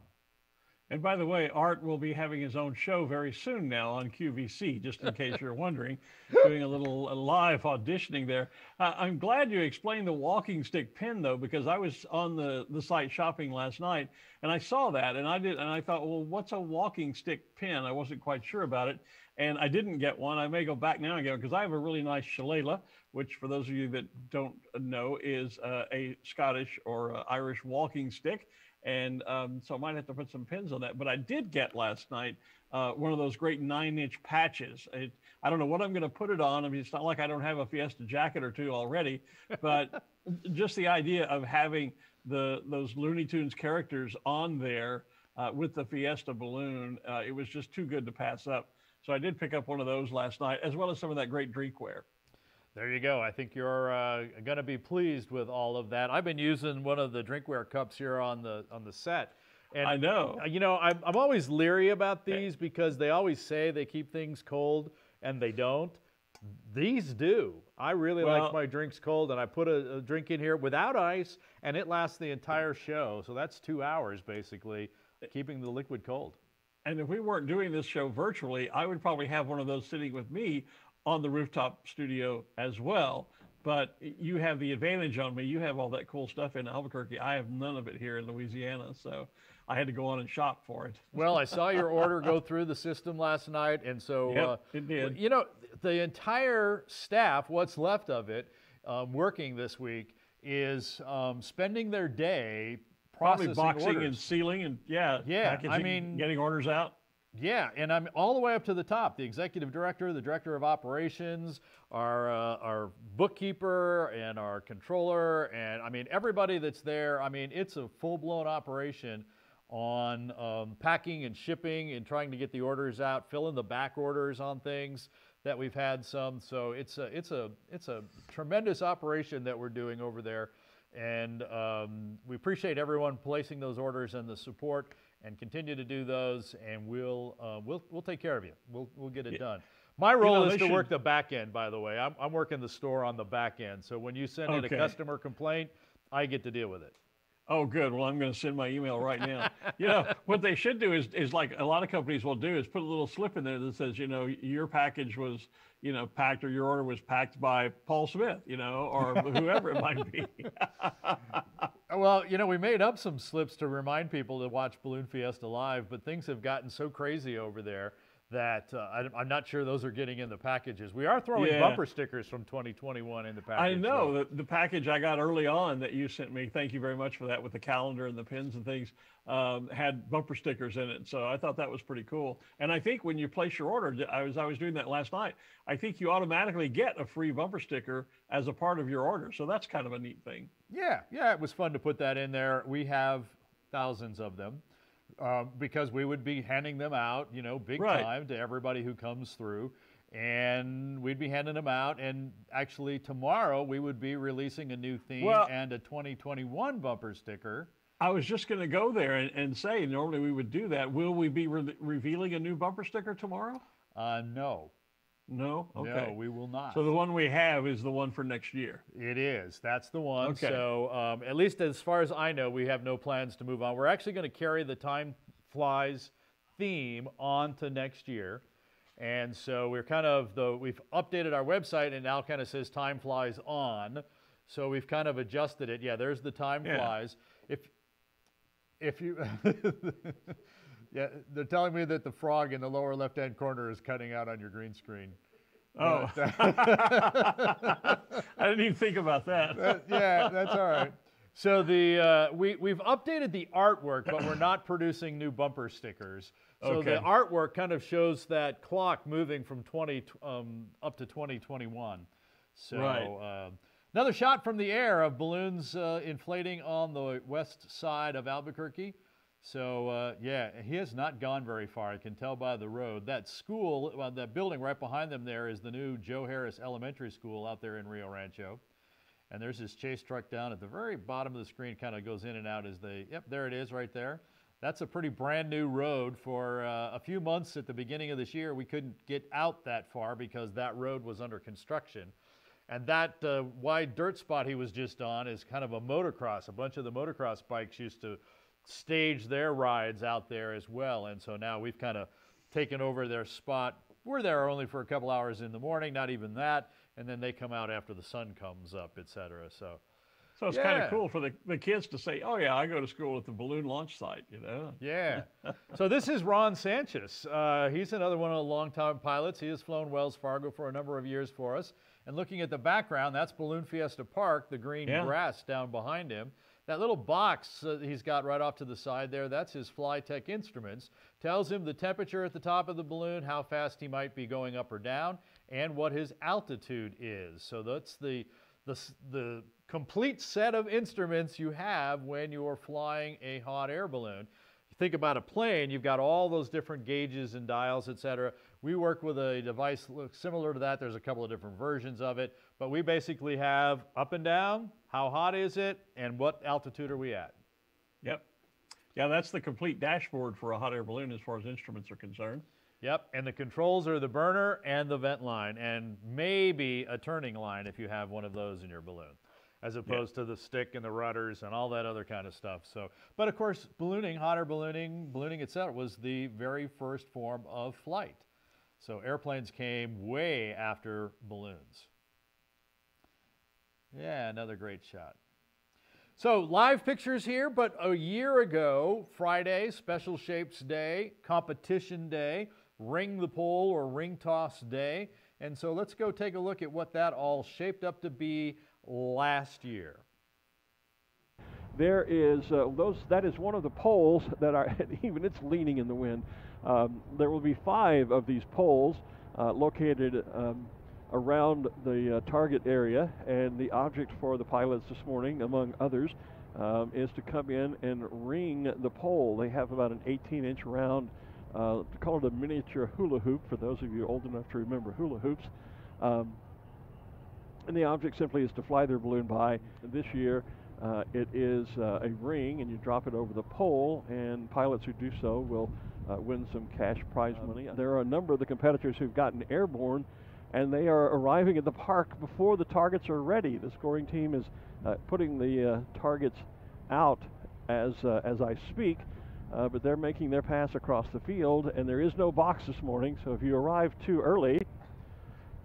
And by the way, Art will be having his own show very soon now on QVC, just in case you're wondering, doing a little live auditioning there. I'm glad you explained the walking stick pin, though, because I was on the site shopping last night, and I saw that, and I thought, well, what's a walking stick pin? I wasn't quite sure about it, and I didn't get one. I may go back now and get one, because I have a really nice shillelagh, which, for those of you that don't know, is a Scottish or Irish walking stick. And so I might have to put some pins on that. But I did get last night one of those great 9-inch patches. I don't know what I'm going to put it on. I mean, it's not like I don't have a Fiesta jacket or two already, but just the idea of having those Looney Tunes characters on there with the Fiesta balloon, it was just too good to pass up. So I did pick up one of those last night, as well as some of that great drinkware. There you go. I think you're going to be pleased with all of that. I've been using one of the drinkware cups here on the set. And, I know. You know, I'm always leery about these because they always say they keep things cold, and they don't. These do. I really like my drinks cold, and I put a drink in here without ice, and it lasts the entire show. So that's 2 hours, basically, keeping the liquid cold. And if we weren't doing this show virtually, I would probably have one of those sitting with me on the rooftop studio as well. But you have the advantage on me. You have all that cool stuff in Albuquerque. I have none of it here in Louisiana, so I had to go on and shop for it. Well, I saw your order go through the system last night, and so yep, it did. You know, the entire staff, what's left of it, working this week, is spending their day processing probably boxing orders. and sealing and packaging, I mean, getting orders out. Yeah, and I'm all the way up to the top. The executive director, the director of operations, our bookkeeper, and our controller, and I mean everybody that's there. I mean, it's a full-blown operation on packing and shipping and trying to get the orders out, filling the back orders on things that we've had some. So it's a tremendous operation that we're doing over there, and we appreciate everyone placing those orders and the support. And continue to do those, and we'll take care of you. We'll get it done. My role is to work the back end, by the way. I'm working the store on the back end. So when you send in a customer complaint, I get to deal with it. Oh, good. Well, I'm going to send my email right now. You know, what they should do is like a lot of companies will do is put a little slip in there that says, you know, your package was, you know, packed, or your order was packed by Paul Smith, you know, or whoever it might be. Well, you know, we made up some slips to remind people to watch Balloon Fiesta Live, but things have gotten so crazy over there that I'm not sure those are getting in the packages. We are throwing bumper stickers from 2021 in the package. I know. The package I got early on that you sent me, thank you very much for that, with the calendar and the pins and things, had bumper stickers in it. So I thought that was pretty cool. And I think when you place your order, I was doing that last night, I think you automatically get a free bumper sticker as a part of your order. So that's kind of a neat thing. Yeah, it was fun to put that in there. We have thousands of them. Because we would be handing them out, you know, big time to everybody who comes through, and we'd be handing them out. And actually, tomorrow we would be releasing a new theme and a 2021 bumper sticker. I was just going to go there and say, normally we would do that. Will we be revealing a new bumper sticker tomorrow? No. No? Okay. No, we will not. So the one we have is the one for next year. It is. That's the one. Okay. So at least as far as I know, we have no plans to move on. We're actually going to carry the Time Flies theme on to next year. And so we're kind of, we've updated our website, and now kind of says Time Flies On. So we've kind of adjusted it. Yeah, there's the Time Flies. If you... Yeah, they're telling me that the frog in the lower left-hand corner is cutting out on your green screen. Oh. I didn't even think about that. Yeah, that's all right. So we've updated the artwork, but we're not producing new bumper stickers. So the artwork kind of shows that clock moving from up to 2021. So another shot from the air of balloons inflating on the west side of Albuquerque. So, yeah, he has not gone very far. I can tell by the road. That school, well, that building right behind them there is the new Joe Harris Elementary School out there in Rio Rancho. And there's this chase truck down at the very bottom of the screen, kind of goes in and out as they, yep, there it is right there. That's a pretty brand new road. For a few months at the beginning of this year, we couldn't get out that far because that road was under construction. And that wide dirt spot he was just on is kind of a motocross. A bunch of the motocross bikes used to stage their rides out there as well. And so now we've kind of taken over their spot. We're there only for a couple hours in the morning, not even that. And then they come out after the sun comes up, et cetera. So it's kind of cool for the kids to say, oh, yeah, I go to school at the balloon launch site, you know? Yeah. So this is Ron Sanchez. He's another one of the longtime pilots. He has flown Wells Fargo for a number of years for us. And looking at the background, that's Balloon Fiesta Park, the green grass down behind him. That little box he's got right off to the side there, that's his Flytech instruments. Tells him the temperature at the top of the balloon, how fast he might be going up or down, and what his altitude is. So that's the complete set of instruments you have when you're flying a hot air balloon. You think about a plane, you've got all those different gauges and dials, etc. We work with a device similar to that. There's a couple of different versions of it, but we basically have up and down, how hot is it, and what altitude are we at. Yep. Yeah, that's the complete dashboard for a hot air balloon as far as instruments are concerned. Yep, and the controls are the burner and the vent line, and maybe a turning line if you have one of those in your balloon, as opposed to the stick and the rudders and all that other kind of stuff. So, but of course, ballooning, hot air ballooning itself was the very first form of flight. So airplanes came way after balloons. Yeah, another great shot. So live pictures here, but a year ago, Friday, Special Shapes Day, Competition Day, Ring the Pole or Ring Toss Day. And so let's go take a look at what that all shaped up to be last year. There is, that is one of the poles that are, even it's leaning in the wind. There will be 5 of these poles located around the target area, and the object for the pilots this morning, among others, is to come in and ring the pole. They have about an 18-inch round, call it a miniature hula hoop, for those of you old enough to remember hula hoops. And the object simply is to fly their balloon by. This year, it is a ring, and you drop it over the pole, and pilots who do so will win some cash prize money. There are a number of the competitors who've gotten airborne, and they are arriving at the park before the targets are ready. The scoring team is putting the targets out as I speak, but they're making their pass across the field, and there is no box this morning, so if you arrive too early,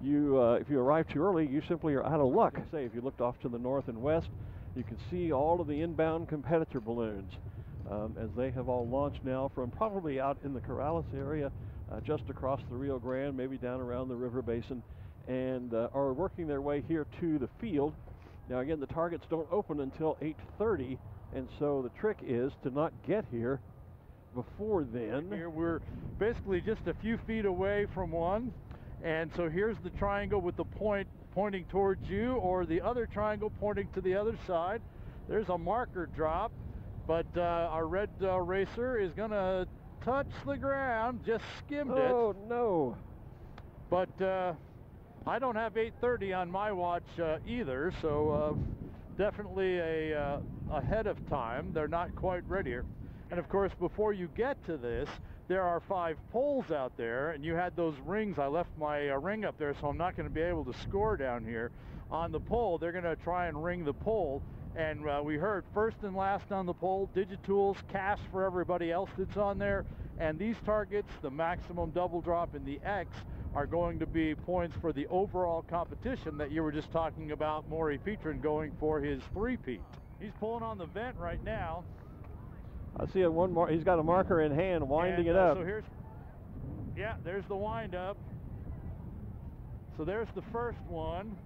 if you arrive too early, you simply are out of luck. Say, if you looked off to the north and west, you can see all of the inbound competitor balloons as they have all launched now from probably out in the Corrales area, just across the Rio Grande, maybe down around the river basin, and are working their way here to the field. Now again, the targets don't open until 8:30, and so the trick is to not get here before then. Here we're basically just a few feet away from one, and so here's the triangle with the point pointing towards you, or the other triangle pointing to the other side. There's a marker drop, but our red racer is going to touch the ground, just skimmed it. Oh, no. But I don't have 8:30 on my watch either, so definitely ahead of time. They're not quite ready here. And of course, before you get to this, there are 5 poles out there, and you had those rings. I left my ring up there, so I'm not going to be able to score down here. On the pole, they're going to try and ring the pole, and we heard first and last on the pole, Digitools, cash for everybody else that's on there, and these targets, the maximum double drop in the X, are going to be points for the overall competition that you were just talking about, Maury Petrin going for his 3-peat. He's pulling on the vent right now. I see one more. He's got a marker in hand, winding it up. So there's the wind up. So there's the first one.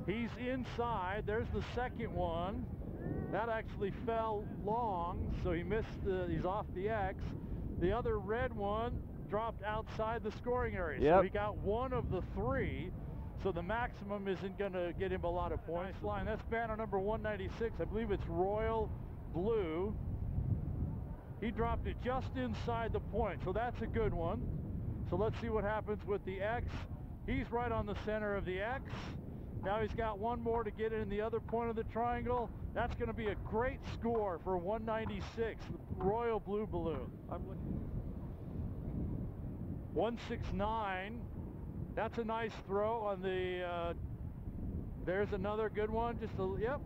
He's inside. There's the second one. That actually fell long, so he missed. He's off the X. The other red one dropped outside the scoring area. Yep. So he got one of the 3. So the maximum isn't going to get him a lot of points. Line. That's banner number 196. I believe it's Royal blue. He dropped it just inside the point, so that's a good one. So let's see what happens with the X. He's right on the center of the X. Now he's got one more to get it in the other point of the triangle. That's going to be a great score for 196, the royal blue balloon. I'm looking. 169. That's a nice throw on the, there's another good one. Just a, yep.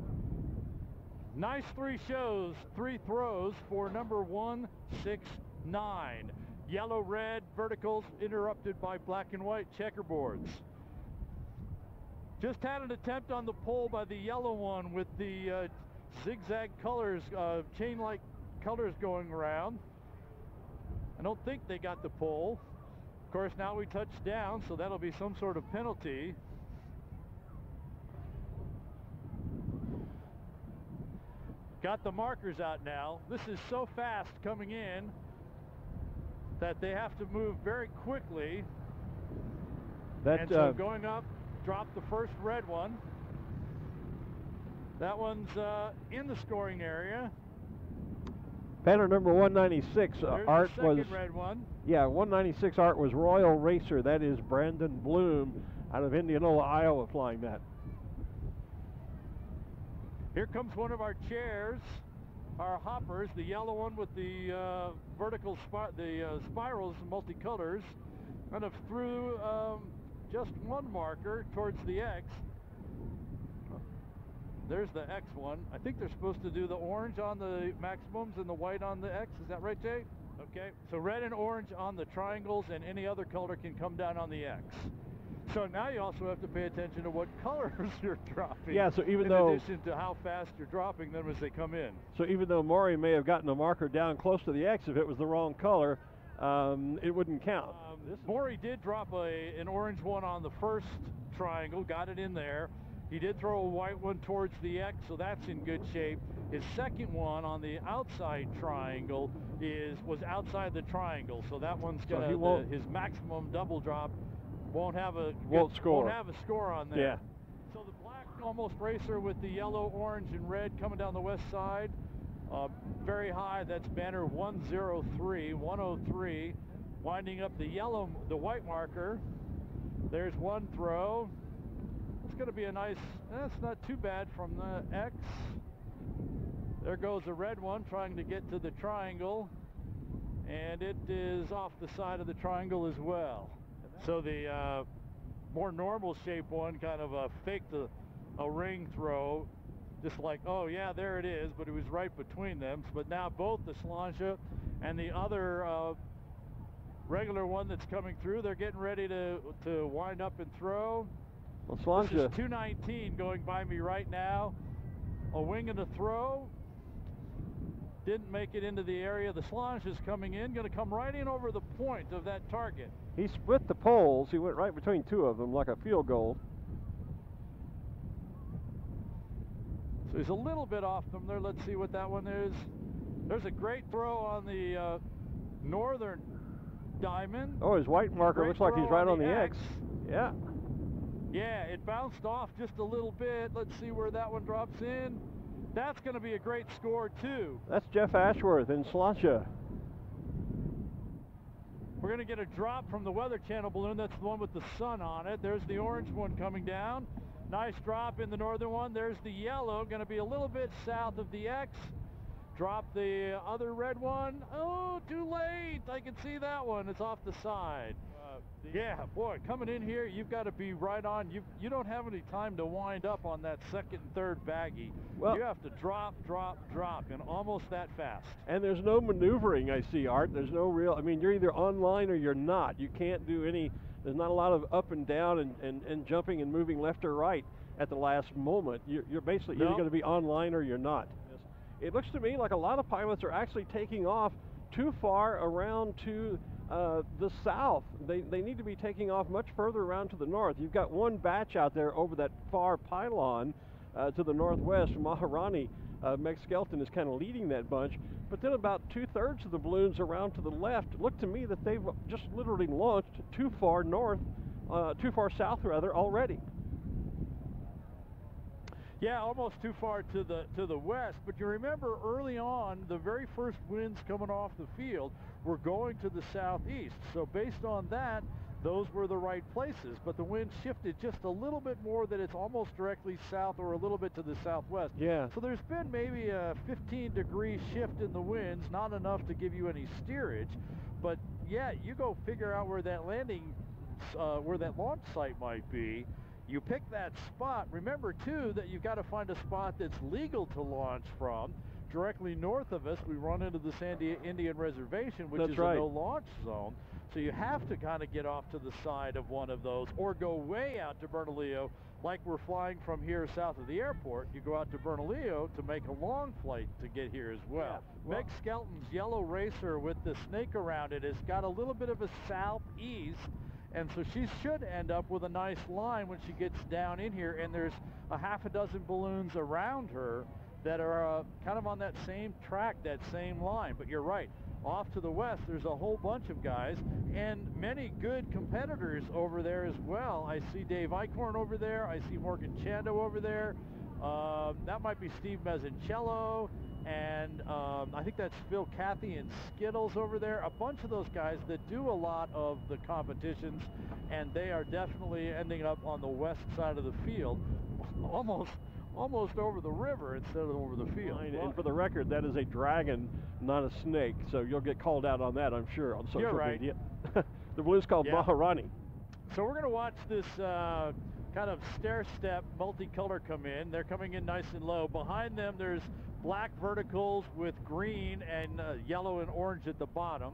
Nice three throws for number 169. Yellow, red, verticals interrupted by black and white checkerboards. Just had an attempt on the pole by the yellow one with the zigzag colors, chain-like colors going around. I don't think they got the pole. Of course, now we touch down, so that'll be some sort of penalty. Got the markers out now. This is so fast coming in that they have to move very quickly. And so going up, drop the first red one. That one's in the scoring area. Banner number 196, Art the was second red one. Yeah, 196 Art was Royal Racer. That is Brandon Bloom out of Indianola, Iowa, flying that. Here comes one of our chairs, our hoppers, the yellow one with the vertical spirals, multicolors, kind of threw just one marker towards the X. There's the X one. I think they're supposed to do the orange on the maximums and the white on the X. Is that right, Jay? Okay. So red and orange on the triangles, and any other color can come down on the X. So now you also have to pay attention to what colors you're dropping. Yeah, so even in addition to how fast you're dropping them as they come in. So even though Moyer may have gotten a marker down close to the X, if it was the wrong color, it wouldn't count. Moyer did drop an orange one on the first triangle, got it in there. He did throw a white one towards the X, so that's in good shape. His second one on the outside triangle was outside the triangle, so that one's gonna his maximum double drop won't have a score on there. Yeah. So the black almost racer with the yellow, orange, and red coming down the west side, very high. That's banner 103, winding up the white marker. There's one throw. It's going to be a nice. That's not too bad from the X. There goes a red one trying to get to the triangle, and it is off the side of the triangle as well. So the more normal shape one kind of faked a ring throw, just like, oh yeah, there it is, but it was right between them. But now both the Sanchez and the other regular one that's coming through, they're getting ready to wind up and throw. Well, this is 219 going by me right now. A wing and a throw. Didn't make it into the area. The Sanchez is coming in, going to come right in over the point of that target. He split the poles. He went right between two of them like a field goal. So he's a little bit off them there. Let's see what that one is. There's a great throw on the northern diamond. Oh, his white marker looks like he's right on the X. Yeah. Yeah, it bounced off just a little bit. Let's see where that one drops in. That's going to be a great score, too. That's Jeff Ashworth in Sanchez. We're going to get a drop from the Weather Channel balloon. That's the one with the sun on it. There's the orange one coming down. Nice drop in the northern one. There's the yellow, going to be a little bit south of the X. Drop the other red one. Oh, too late. I can see that one. It's off the side. Yeah, boy, coming in here, you've got to be right on. You don't have any time to wind up on that second and third baggie. Well, you have to drop, and almost that fast. And there's no maneuvering, I see, Art. There's no real, I mean, you're either online or you're not. You can't do any, there's not a lot of up and down and jumping and moving left or right at the last moment. You're basically either going to be online or you're not. Yes. It looks to me like a lot of pilots are actually taking off too far around to the south. They need to be taking off much further around to the north. You've got one batch out there over that far pylon to the northwest. Maharani, Meg Skelton is kind of leading that bunch, but then about 2/3 of the balloons around to the left look to me that they've just literally launched too far north, too far south rather already. Yeah, almost too far to the west. But you remember early on, the very first winds coming off the field were going to the southeast. So based on that, those were the right places. But the wind shifted just a little bit more, that it's almost directly south or a little bit to the southwest. Yeah. So there's been maybe a 15-degree shift in the winds, not enough to give you any steerage. But yeah, you go figure out where that where that launch site might be. You pick that spot. Remember, too, that you've got to find a spot that's legal to launch from. Directly north of us, we run into the Sandia Indian Reservation, which is a no-launch zone. So you have to kind of get off to the side of one of those, or go way out to Bernalillo, like we're flying from here south of the airport. You go out to Bernalillo to make a long flight to get here as well. Yeah. Meg Skelton's yellow racer with the snake around it has got a little bit of a southeast, and so she should end up with a nice line when she gets down in here, and there's a half a dozen balloons around her that are kind of on that same track, that same line. But you're right, off to the west there's a whole bunch of guys and many good competitors over there as well. I see Dave Eichhorn over there, I see Morgan Chando over there, that might be Steve Mazzincello, and I think that's Phil Cathy and Skittles over there. A bunch of those guys that do a lot of the competitions, and they are definitely ending up on the west side of the field, almost over the river instead of over the field. And for the record, that is a dragon, not a snake, so you'll get called out on that, I'm sure, on social media. The balloon's called Maharani. So we're going to watch this kind of stair-step multicolor come in. They're coming in nice and low. Behind them, there's black verticals with green and yellow and orange at the bottom.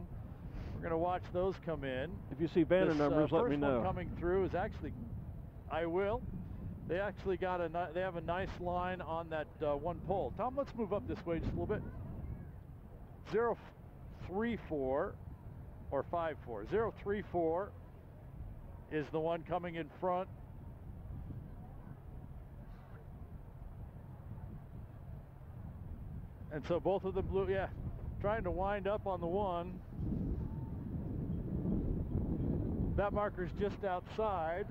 We're going to watch those come in. If you see banner numbers, let me know. First one coming through is actually, I will. They actually got they have a nice line on that one pole. Tom, let's move up this way just a little bit. 034 or 54. 034 is the one coming in front. And so both of them blew, trying to wind up on the one. That marker's just outside.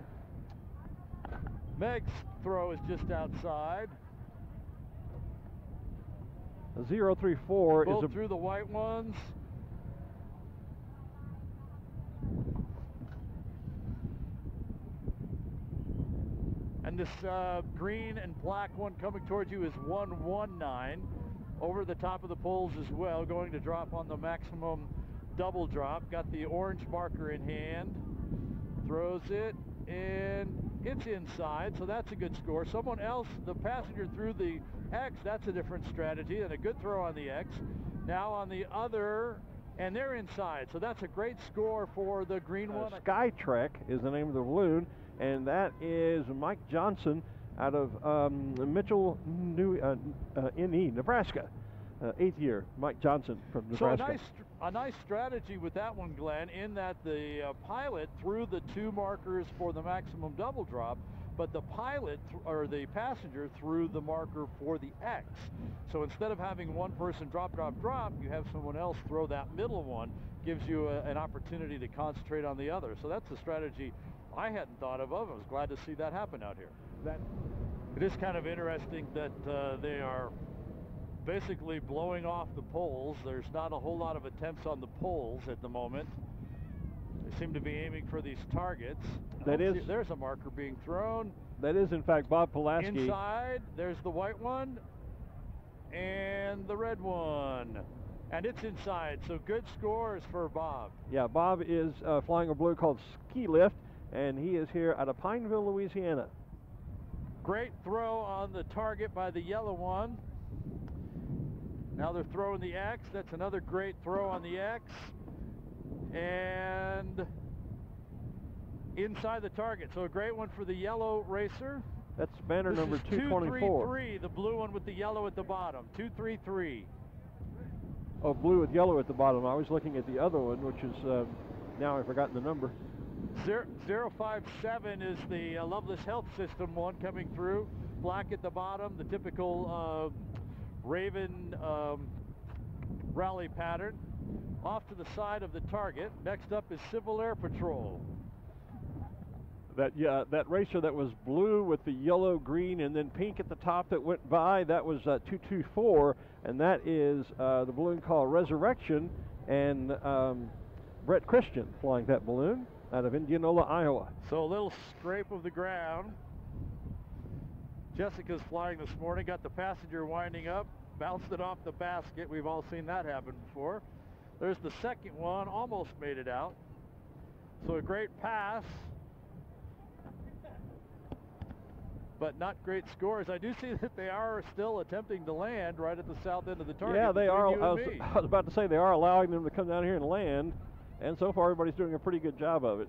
Meg's throw is just outside. A 034 both is through the white ones. And this green and black one coming towards you is 119. Over the top of the poles as well, going to drop on the maximum double drop. Got the orange marker in hand. Throws it, and it's inside, so that's a good score. Someone else, the passenger threw the X, that's a different strategy, and a good throw on the X. Now on the other, and they're inside, so that's a great score for the green one. Sky Trek is the name of the balloon, and that is Mike Johnson out of Mitchell, Nebraska. 8th year, Mike Johnson from Nebraska. So a nice strategy with that one, Glenn, in that the pilot threw the 2 markers for the maximum double drop, but the pilot or the passenger threw the marker for the X. So instead of having one person drop, drop, drop, you have someone else throw that middle one, gives you an opportunity to concentrate on the other. So that's a strategy I hadn't thought of. I was glad to see that happen out here. It is kind of interesting that they are basically blowing off the poles. There's not a whole lot of attempts on the poles at the moment. They seem to be aiming for these targets. There's a marker being thrown. That is, in fact, Bob Pulaski. Inside, there's the white one and the red one. And it's inside, so good scores for Bob. Yeah, Bob is flying a balloon called Ski Lift, and he is here out of Pineville, Louisiana. Great throw on the target by the yellow one. Now they're throwing the X. That's another great throw on the X. And inside the target. So a great one for the yellow racer. That's banner number 224. 233, the blue one with the yellow at the bottom. 233. Oh, blue with yellow at the bottom. I was looking at the other one, which is, now I've forgotten the number. 057 is the Loveless Health System one coming through. Black at the bottom, the typical Raven rally pattern. Off to the side of the target. Next up is Civil Air Patrol. That racer that was blue with the yellow, green, and then pink at the top that went by, that was 224, and that is the balloon called Resurrection, and Brett Christian flying that balloon out of Indianola, Iowa. So a little scrape of the ground. Jessica's flying this morning, got the passenger winding up, bounced it off the basket. We've all seen that happen before. There's the second one, almost made it out. So a great pass, but not great scores. I do see that they are still attempting to land right at the south end of the target. Yeah, they are. I was about to say they are allowing them to come down here and land, and so far everybody's doing a pretty good job of it.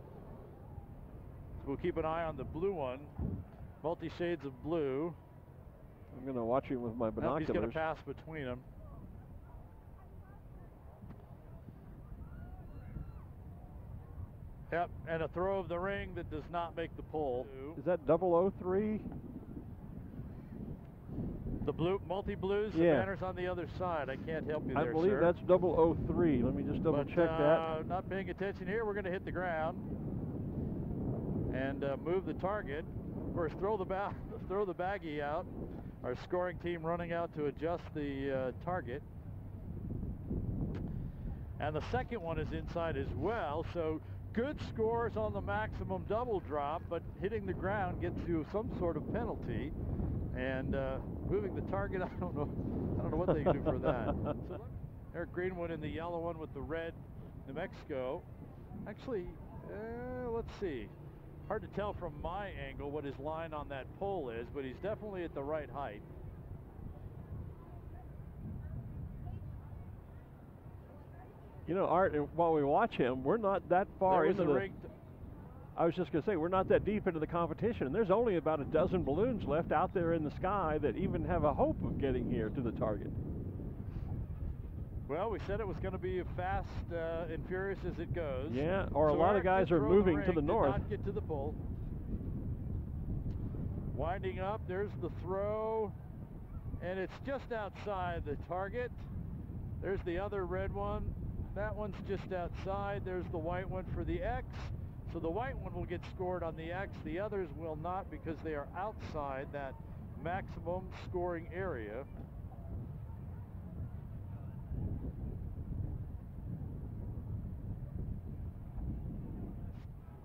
We'll keep an eye on the blue one, multi-shades of blue. I'm going to watch him with my binoculars. He's going to pass between them. Yep, and a throw of the ring that does not make the pull. Is that 003? The blue, multi-blues, yeah. The banner's on the other side. I can't help you there, I believe that's 003. Let me just double check that. Not paying attention here. We're going to hit the ground and move the target. Of course, throw the baggie out. Our scoring team running out to adjust the target. And the second one is inside as well. So good scores on the maximum double drop, but hitting the ground gets you some sort of penalty. And moving the target, I don't know what they can do for that. So Eric Greenwood in the yellow one with the red New Mexico. Actually, let's see. Hard to tell from my angle what his line on that pole is, but he's definitely at the right height. You know, Art, while we watch him, we're not that far into the ring. I was just going to say, we're not that deep into the competition, and there's only about a dozen balloons left out there in the sky that even have a hope of getting here to the target. Well, we said it was going to be fast and furious as it goes. Yeah, or so a lot of guys are moving to the north. Did not get to the pole. Winding up, there's the throw, and it's just outside the target. There's the other red one. That one's just outside. There's the white one for the X. So the white one will get scored on the X. The others will not because they are outside that maximum scoring area.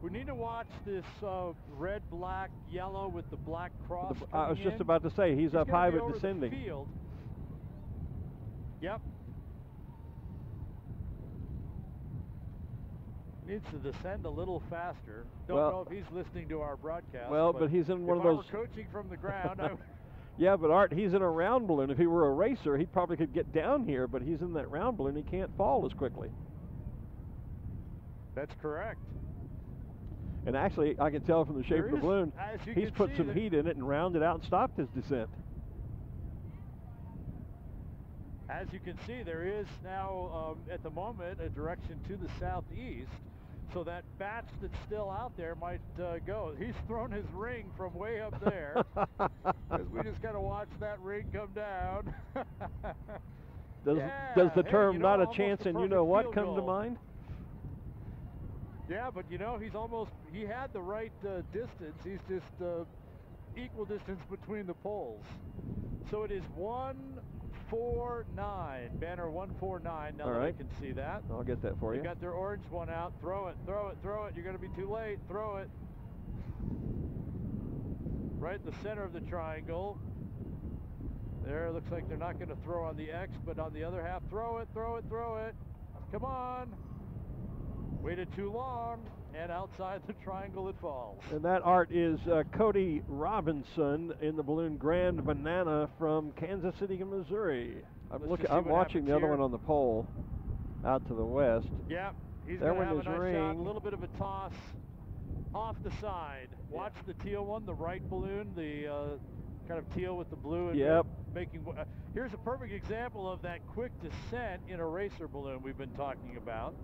We need to watch this red, black, yellow with the black cross. I was just about to say, he's up high but descending. Field. Yep. Needs to descend a little faster. Don't know if he's listening to our broadcast. Well, but he's in one of those. If I were coaching from the ground, I would. Yeah, but Art, he's in a round balloon. If he were a racer, he probably could get down here, but he's in that round balloon. He can't fall as quickly. That's correct. And actually, I can tell from the shape of the balloon, he's put some heat in it and rounded out and stopped his descent. As you can see, there is now, at the moment, a direction to the southeast. So that batch that's still out there might go. He's thrown his ring from way up there. Because we just got to watch that ring come down. Does the term not a chance and you know what come to mind? Yeah, but you know, he had the right distance. He's just equal distance between the poles. So it is 149, banner 149, now that I can see that. I'll get that for you. You got their orange one out. Throw it, throw it, throw it. You're going to be too late. Throw it. Right in the center of the triangle. There, looks like they're not going to throw on the X, but on the other half, throw it, throw it, throw it. Come on. Waited too long, and outside the triangle it falls. And that, Art, is Cody Robinson in the balloon Grand Banana from Kansas City, Missouri. I'm watching the other one on the pole out to the west. Yeah, he's going to have a nice shot, a little bit of a toss off the side. Watch the teal one, the right balloon, the kind of teal with the blue. And making. Here's a perfect example of that quick descent in a racer balloon we've been talking about.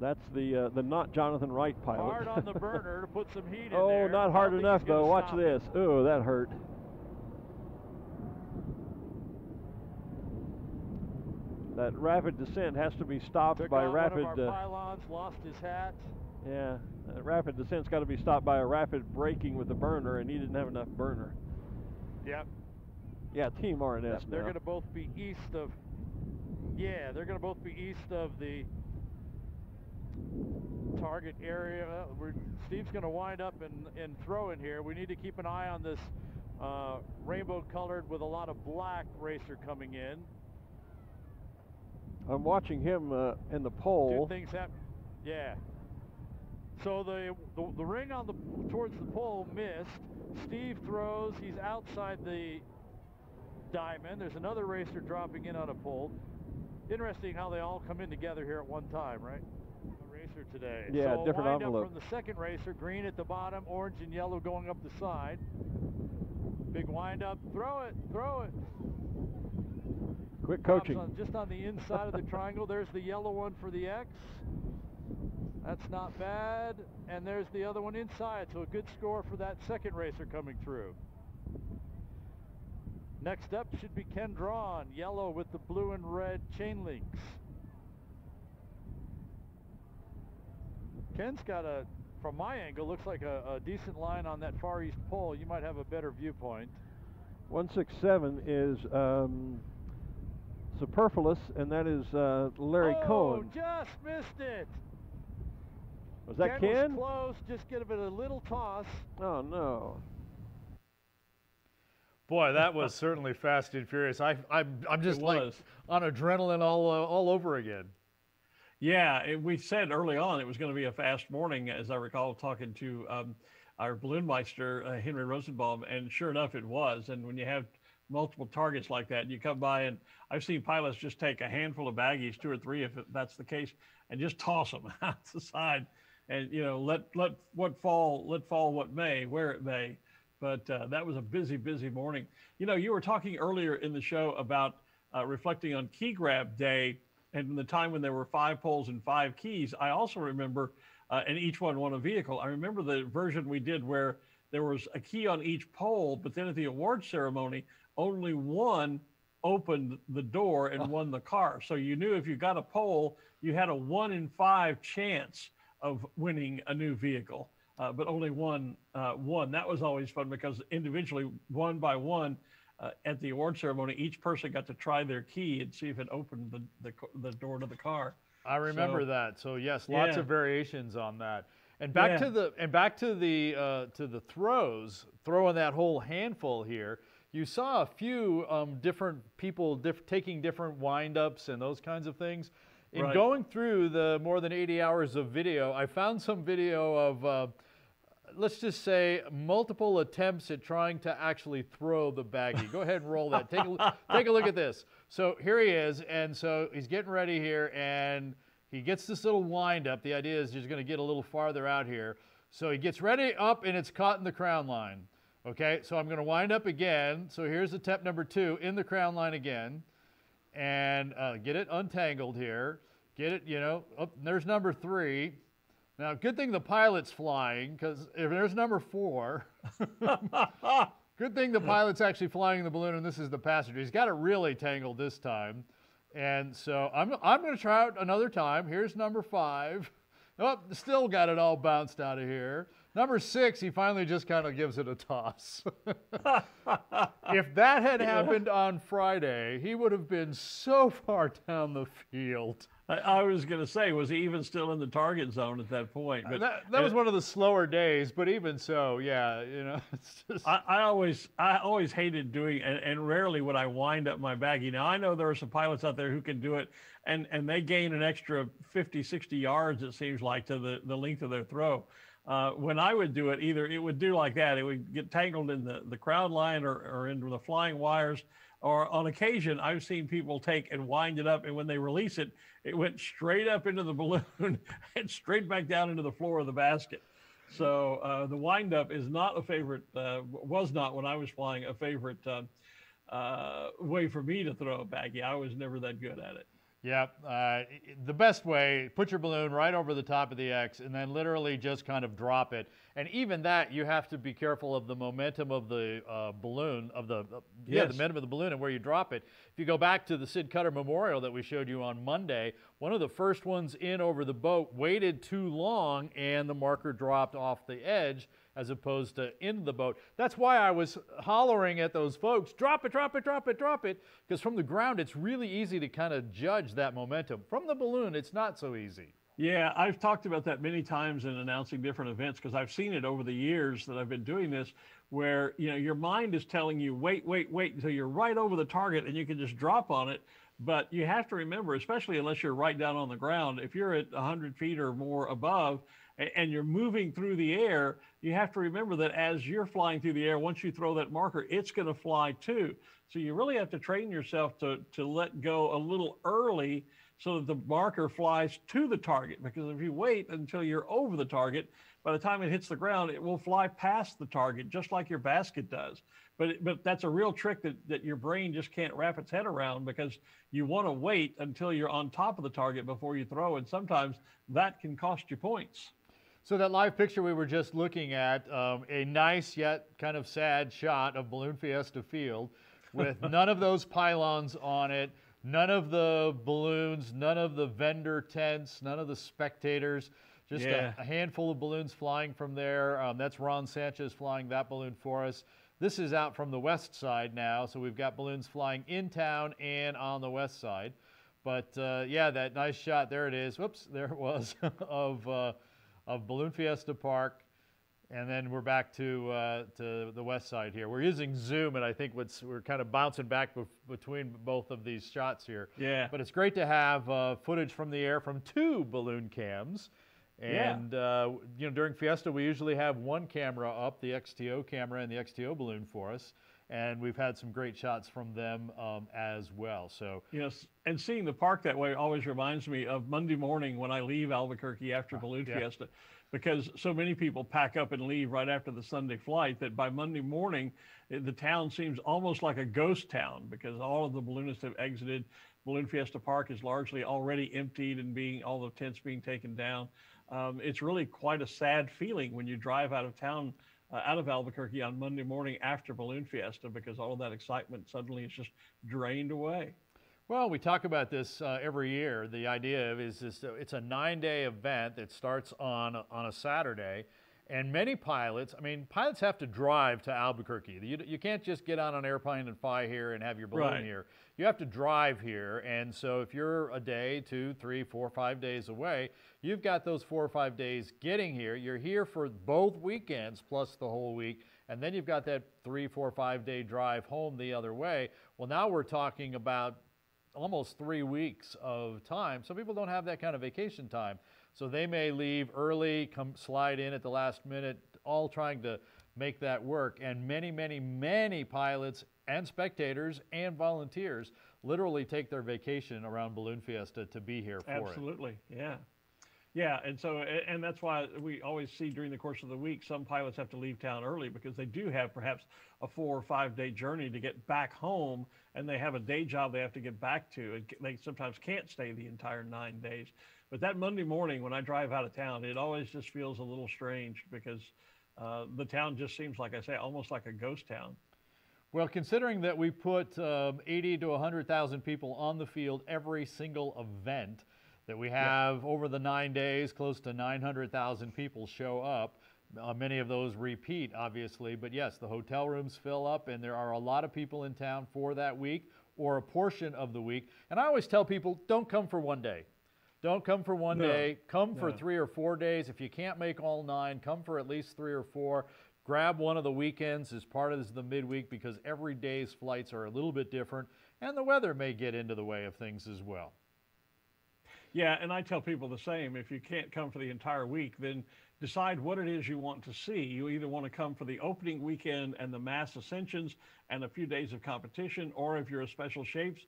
That's the not Jonathan Wright pilot. Hard on the burner to put some heat in Oh, there. not hard enough though. Watch this. Oh, that hurt. That rapid descent has to be stopped by rapid. One of our pylons, lost his hat. Yeah. Rapid descent's got to be stopped by a rapid braking with the burner, and he didn't have enough burner. Yep. Yeah, Team RNS. Yep, they're going to both be east of. Yeah, they're going to both be east of the target area. Steve's going to wind up and throw in here. We need to keep an eye on this rainbow colored with a lot of black racer coming in. I'm watching him in the pole. Two things happen. Yeah. So the ring on towards the pole missed. Steve throws. He's outside the diamond. There's another racer dropping in on a pole. Interesting how they all come in together here at one time, right? A racer today. Yeah, so different wind envelope. up from the second racer, green at the bottom, orange and yellow going up the side. Big wind up. Throw it. Throw it. Quick coaching. Just on the inside of the triangle. There's the yellow one for the X. That's not bad. And there's the other one inside. So a good score for that second racer coming through. Next up should be Ken Drawn, yellow with the blue and red chain links. Ken's got from my angle, looks like a decent line on that far east pole. You might have a better viewpoint. 167 is Superfluous, and that is Larry Cohen. Just missed it. Was that Ken? Was close, just give it a little toss. Oh, no. Boy, that was certainly fast and furious. I'm just like on adrenaline all over again. Yeah, we said early on it was going to be a fast morning, as I recall talking to our balloon meister, Henry Rosenbaum, and sure enough it was. And when you have multiple targets like that, you come by, and I've seen pilots just take a handful of baggies, 2 or 3 if that's the case, and just toss them out the side, and let fall what may, where it may. But that was a busy morning. You were talking earlier in the show about reflecting on key grab day and the time when there were 5 poles and 5 keys. I also remember, and each one won a vehicle. I remember the version we did where there was a key on each pole, but then at the award ceremony, only one opened the door and won the car. So you knew if you got a pole, you had a 1 in 5 chance of winning a new vehicle. But only one won. That was always fun because individually, one by one, at the award ceremony, each person got to try their key and see if it opened the door to the car. I remember that. So yes, lots of variations on that. And back to the throws, throwing that whole handful here. You saw a few different people taking different wind-ups and those kinds of things. In going through the more than 80 hours of video, I found some video of, let's just say, multiple attempts at trying to actually throw the baggie. Go ahead and roll that. Take a look at this. So here he is, and so he's getting ready here, and he gets this little wind up. The idea is he's going to get a little farther out here. So he gets ready up, and it's caught in the crown line. Okay, so I'm going to wind up again. So here's attempt number 2 in the crown line again. And get it untangled here. Get it, there's number 3. Now, good thing the pilot's flying, because if there's number 4, good thing the pilot's actually flying the balloon, and this is the passenger. He's got it really tangled this time. And so I'm going to try out another time. Here's number 5. Oh, still got it all bounced out of here. Number 6, he finally just kind of gives it a toss. If that had happened on Friday, he would have been so far down the field. I was going to say, was he even still in the target zone at that point? But that was one of the slower days, but even so, yeah, it's just. I always hated doing, and rarely would I wind up my baggie. Now, I know there are some pilots out there who can do it, and they gain an extra 50, 60 yards, it seems like, to the length of their throw. When I would do it, either it would do like that, it would get tangled in the crown line or into the flying wires, or on occasion, I've seen people take and wind it up, and when they release it, it went straight up into the balloon and straight back down into the floor of the basket. So the wind up is not a favorite, was not when I was flying a favorite way for me to throw a baggie. I was never that good at it. Yeah, the best way, put your balloon right over the top of the X and then literally just kind of drop it. And even that, you have to be careful of the momentum of the balloon, the momentum of the balloon and where you drop it. If you go back to the Sid Cutter Memorial that we showed you on Monday, one of the first ones in over the boat waited too long and the marker dropped off the edge as opposed to into the boat. That's why I was hollering at those folks, drop it, drop it, drop it, drop it, because from the ground it's really easy to kind of judge that momentum. From the balloon, it's not so easy. Yeah, I've talked about that many times in announcing different events because I've seen it over the years that I've been doing this where, you know, your mind is telling you, wait, wait, wait, until you're right over the target and you can just drop on it. But you have to remember, especially unless you're right down on the ground, if you're at 100 feet or more above and you're moving through the air, you have to remember that as you're flying through the air, once you throw that marker, it's going to fly too. So you really have to train yourself to let go a little early so that the marker flies to the target, because if you wait until you're over the target, by the time it hits the ground, it will fly past the target, just like your basket does. But that's a real trick that your brain just can't wrap its head around, because you want to wait until you're on top of the target before you throw, and sometimes that can cost you points. So that live picture we were just looking at, a nice yet kind of sad shot of Balloon Fiesta Field with none of those pylons on it, none of the balloons, none of the vendor tents, none of the spectators, just a handful of balloons flying from there. That's Ron Sanchez flying that balloon for us. This is out from the west side now, so we've got balloons flying in town and on the west side. But yeah, that nice shot, there it is, whoops, there it was, of Balloon Fiesta Park. And then we're back to the west side here. We're using Zoom, and I think we're kind of bouncing back between both of these shots here. Yeah. But it's great to have footage from the air from 2 balloon cams. And you know, during Fiesta, we usually have one camera up, the XTO camera and the XTO balloon for us. And we've had some great shots from them as well. So yes, and seeing the park that way always reminds me of Monday morning when I leave Albuquerque after Balloon Fiesta, because so many people pack up and leave right after the Sunday flight that by Monday morning, the town seems almost like a ghost town, because all of the balloonists have exited. Balloon Fiesta Park is largely already emptied and all the tents being taken down. It's really quite a sad feeling when you drive out of town, out of Albuquerque on Monday morning after Balloon Fiesta, because all of that excitement suddenly is just drained away. Well, we talk about this every year. The idea is it's a 9-day event that starts on a Saturday, and many pilots, I mean, pilots have to drive to Albuquerque. You can't just get on an airplane and fly here and have your balloon here. You have to drive here, and so if you're a day, 2, 3, 4, 5 days away, you've got those 4 or 5 days getting here. You're here for both weekends plus the whole week, and then you've got that 3, 4, 5 day drive home the other way. Well, now we're talking about almost 3 weeks of time. Some people don't have that kind of vacation time. So they may leave early, slide in at the last minute, all trying to make that work. And many, many, many pilots and spectators and volunteers literally take their vacation around Balloon Fiesta to be here for it. Absolutely, yeah. Yeah, and so, and that's why we always see during the course of the week, some pilots have to leave town early because they do have perhaps a 4 or 5 day journey to get back home, and they have a day job they have to get back to. And they sometimes can't stay the entire 9 days. But that Monday morning when I drive out of town, it always just feels a little strange because the town just seems, like I say, almost like a ghost town. Well, considering that we put 80 to 100,000 people on the field every single event, that we have over the 9 days, close to 900,000 people show up. Many of those repeat, obviously, but yes, the hotel rooms fill up, and there are a lot of people in town for that week or a portion of the week. And I always tell people, don't come for 1 day. Don't come for 1 day. Come for 3 or 4 days. If you can't make all 9, come for at least 3 or 4. Grab one of the weekends as part of the midweek, because every day's flights are a little bit different, and the weather may get into the way of things as well. Yeah, and I tell people the same. If you can't come for the entire week, then decide what it is you want to see. You either want to come for the opening weekend and the mass ascensions and a few days of competition, or if you're a Special Shapes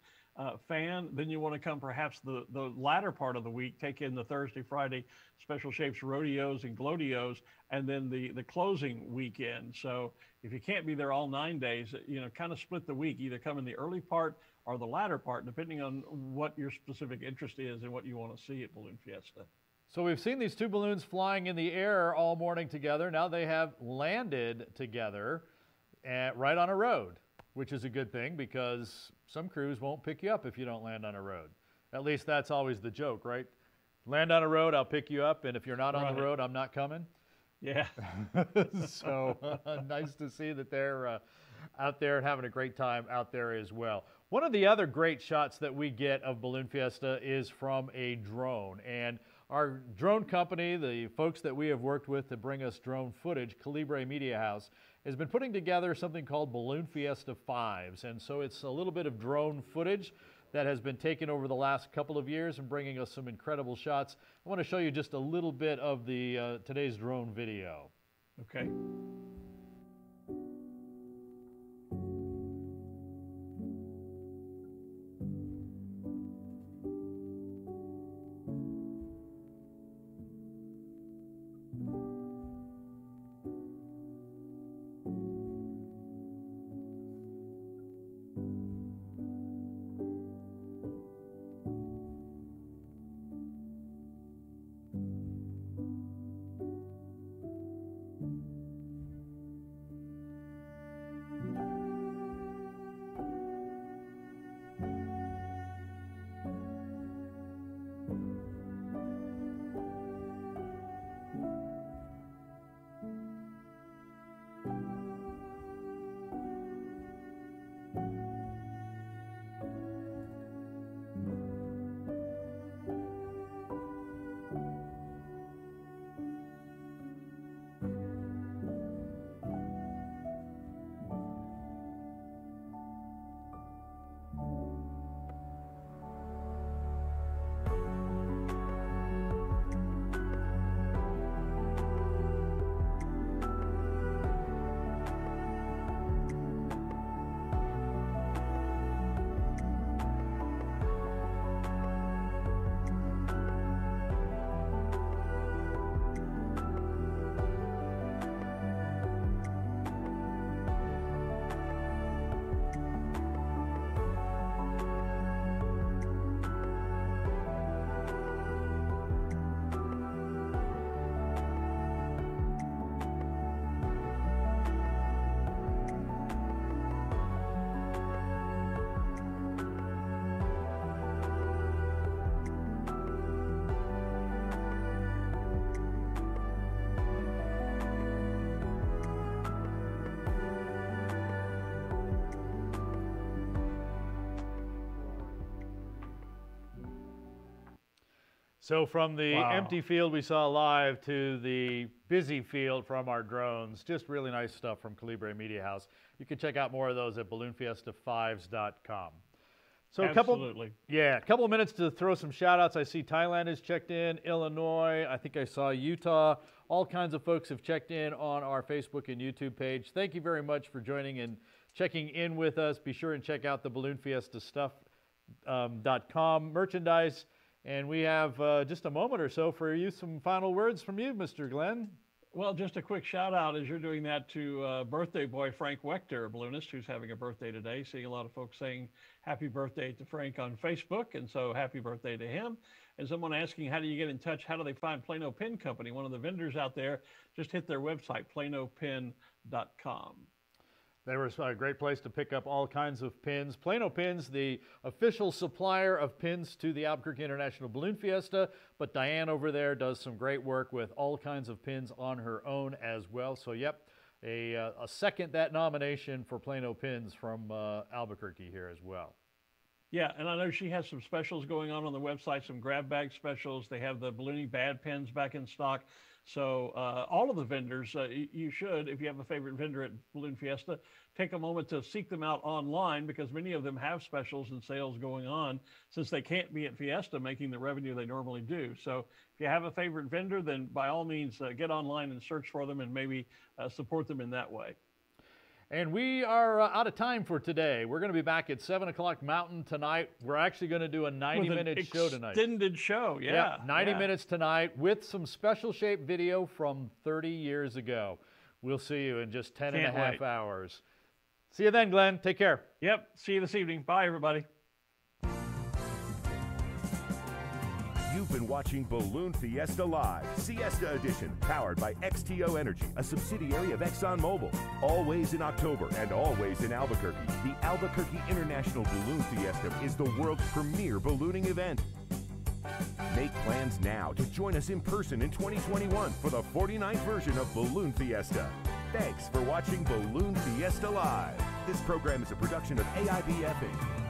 fan, then you want to come perhaps the latter part of the week, take in the Thursday, Friday Special Shapes rodeos and glodeos, and then the closing weekend. So if you can't be there all 9 days, you know, kind of split the week, either come in the early part or the latter part, depending on what your specific interest is and what you want to see at Balloon Fiesta. So we've seen these two balloons flying in the air all morning together. Now they have landed together right on a road, which is a good thing because some crews won't pick you up if you don't land on a road. At least that's always the joke, right? Land on a road, I'll pick you up, and if you're not on the road, I'm not coming. Yeah. So nice to see that they're out there and having a great time out there as well. One of the other great shots that we get of Balloon Fiesta is from a drone. And our drone company, the folks that we have worked with to bring us drone footage, Calibre Media House, has been putting together something called Balloon Fiesta 5s. And so it's a little bit of drone footage that has been taken over the last couple of years and bringing us some incredible shots. I want to show you just a little bit of the today's drone video. Okay. So from the empty field we saw live to the busy field from our drones, just really nice stuff from Calibre Media House. You can check out more of those at balloonfiesta5s.com. So a couple of minutes to throw some shout outs. I see Thailand has checked in, Illinois, I think I saw Utah. All kinds of folks have checked in on our Facebook and YouTube page. Thank you very much for joining and checking in with us. Be sure and check out the balloonfiestastuff.com merchandise. And we have just a moment or so for you, some final words from you, Mr. Glen. Well, just a quick shout out as you're doing that to birthday boy Frank Wechter, a balloonist who's having a birthday today. Seeing a lot of folks saying happy birthday to Frank on Facebook, and so happy birthday to him. And someone asking, how do you get in touch? How do they find Plano Pin Company? One of the vendors out there, just hit their website, planopin.com. They were a great place to pick up all kinds of pins. Plano Pins, the official supplier of pins to the Albuquerque International Balloon Fiesta, but Diane over there does some great work with all kinds of pins on her own as well. So, yep, a second that nomination for Plano Pins from Albuquerque here as well. Yeah, and I know she has some specials going on the website, some grab bag specials. They have the Ballooning Bad pins back in stock. So all of the vendors, you should, if you have a favorite vendor at Balloon Fiesta, take a moment to seek them out online because many of them have specials and sales going on since they can't be at Fiesta making the revenue they normally do. So if you have a favorite vendor, then by all means get online and search for them and maybe support them in that way. And we are out of time for today. We're going to be back at 7 o'clock Mountain tonight. We're actually going to do a 90-minute show tonight. Extended show, yeah. 90 minutes tonight with some special shape video from 30 years ago. We'll see you in just 10 and a half hours. See you then, Glenn. Take care. Yep. See you this evening. Bye, everybody. You've been watching Balloon Fiesta Live, Siesta Edition, powered by XTO Energy, a subsidiary of ExxonMobil. Always in October and always in Albuquerque, the Albuquerque International Balloon Fiesta is the world's premier ballooning event. Make plans now to join us in person in 2021 for the 49th version of Balloon Fiesta. Thanks for watching Balloon Fiesta Live. This program is a production of AIBF Inc.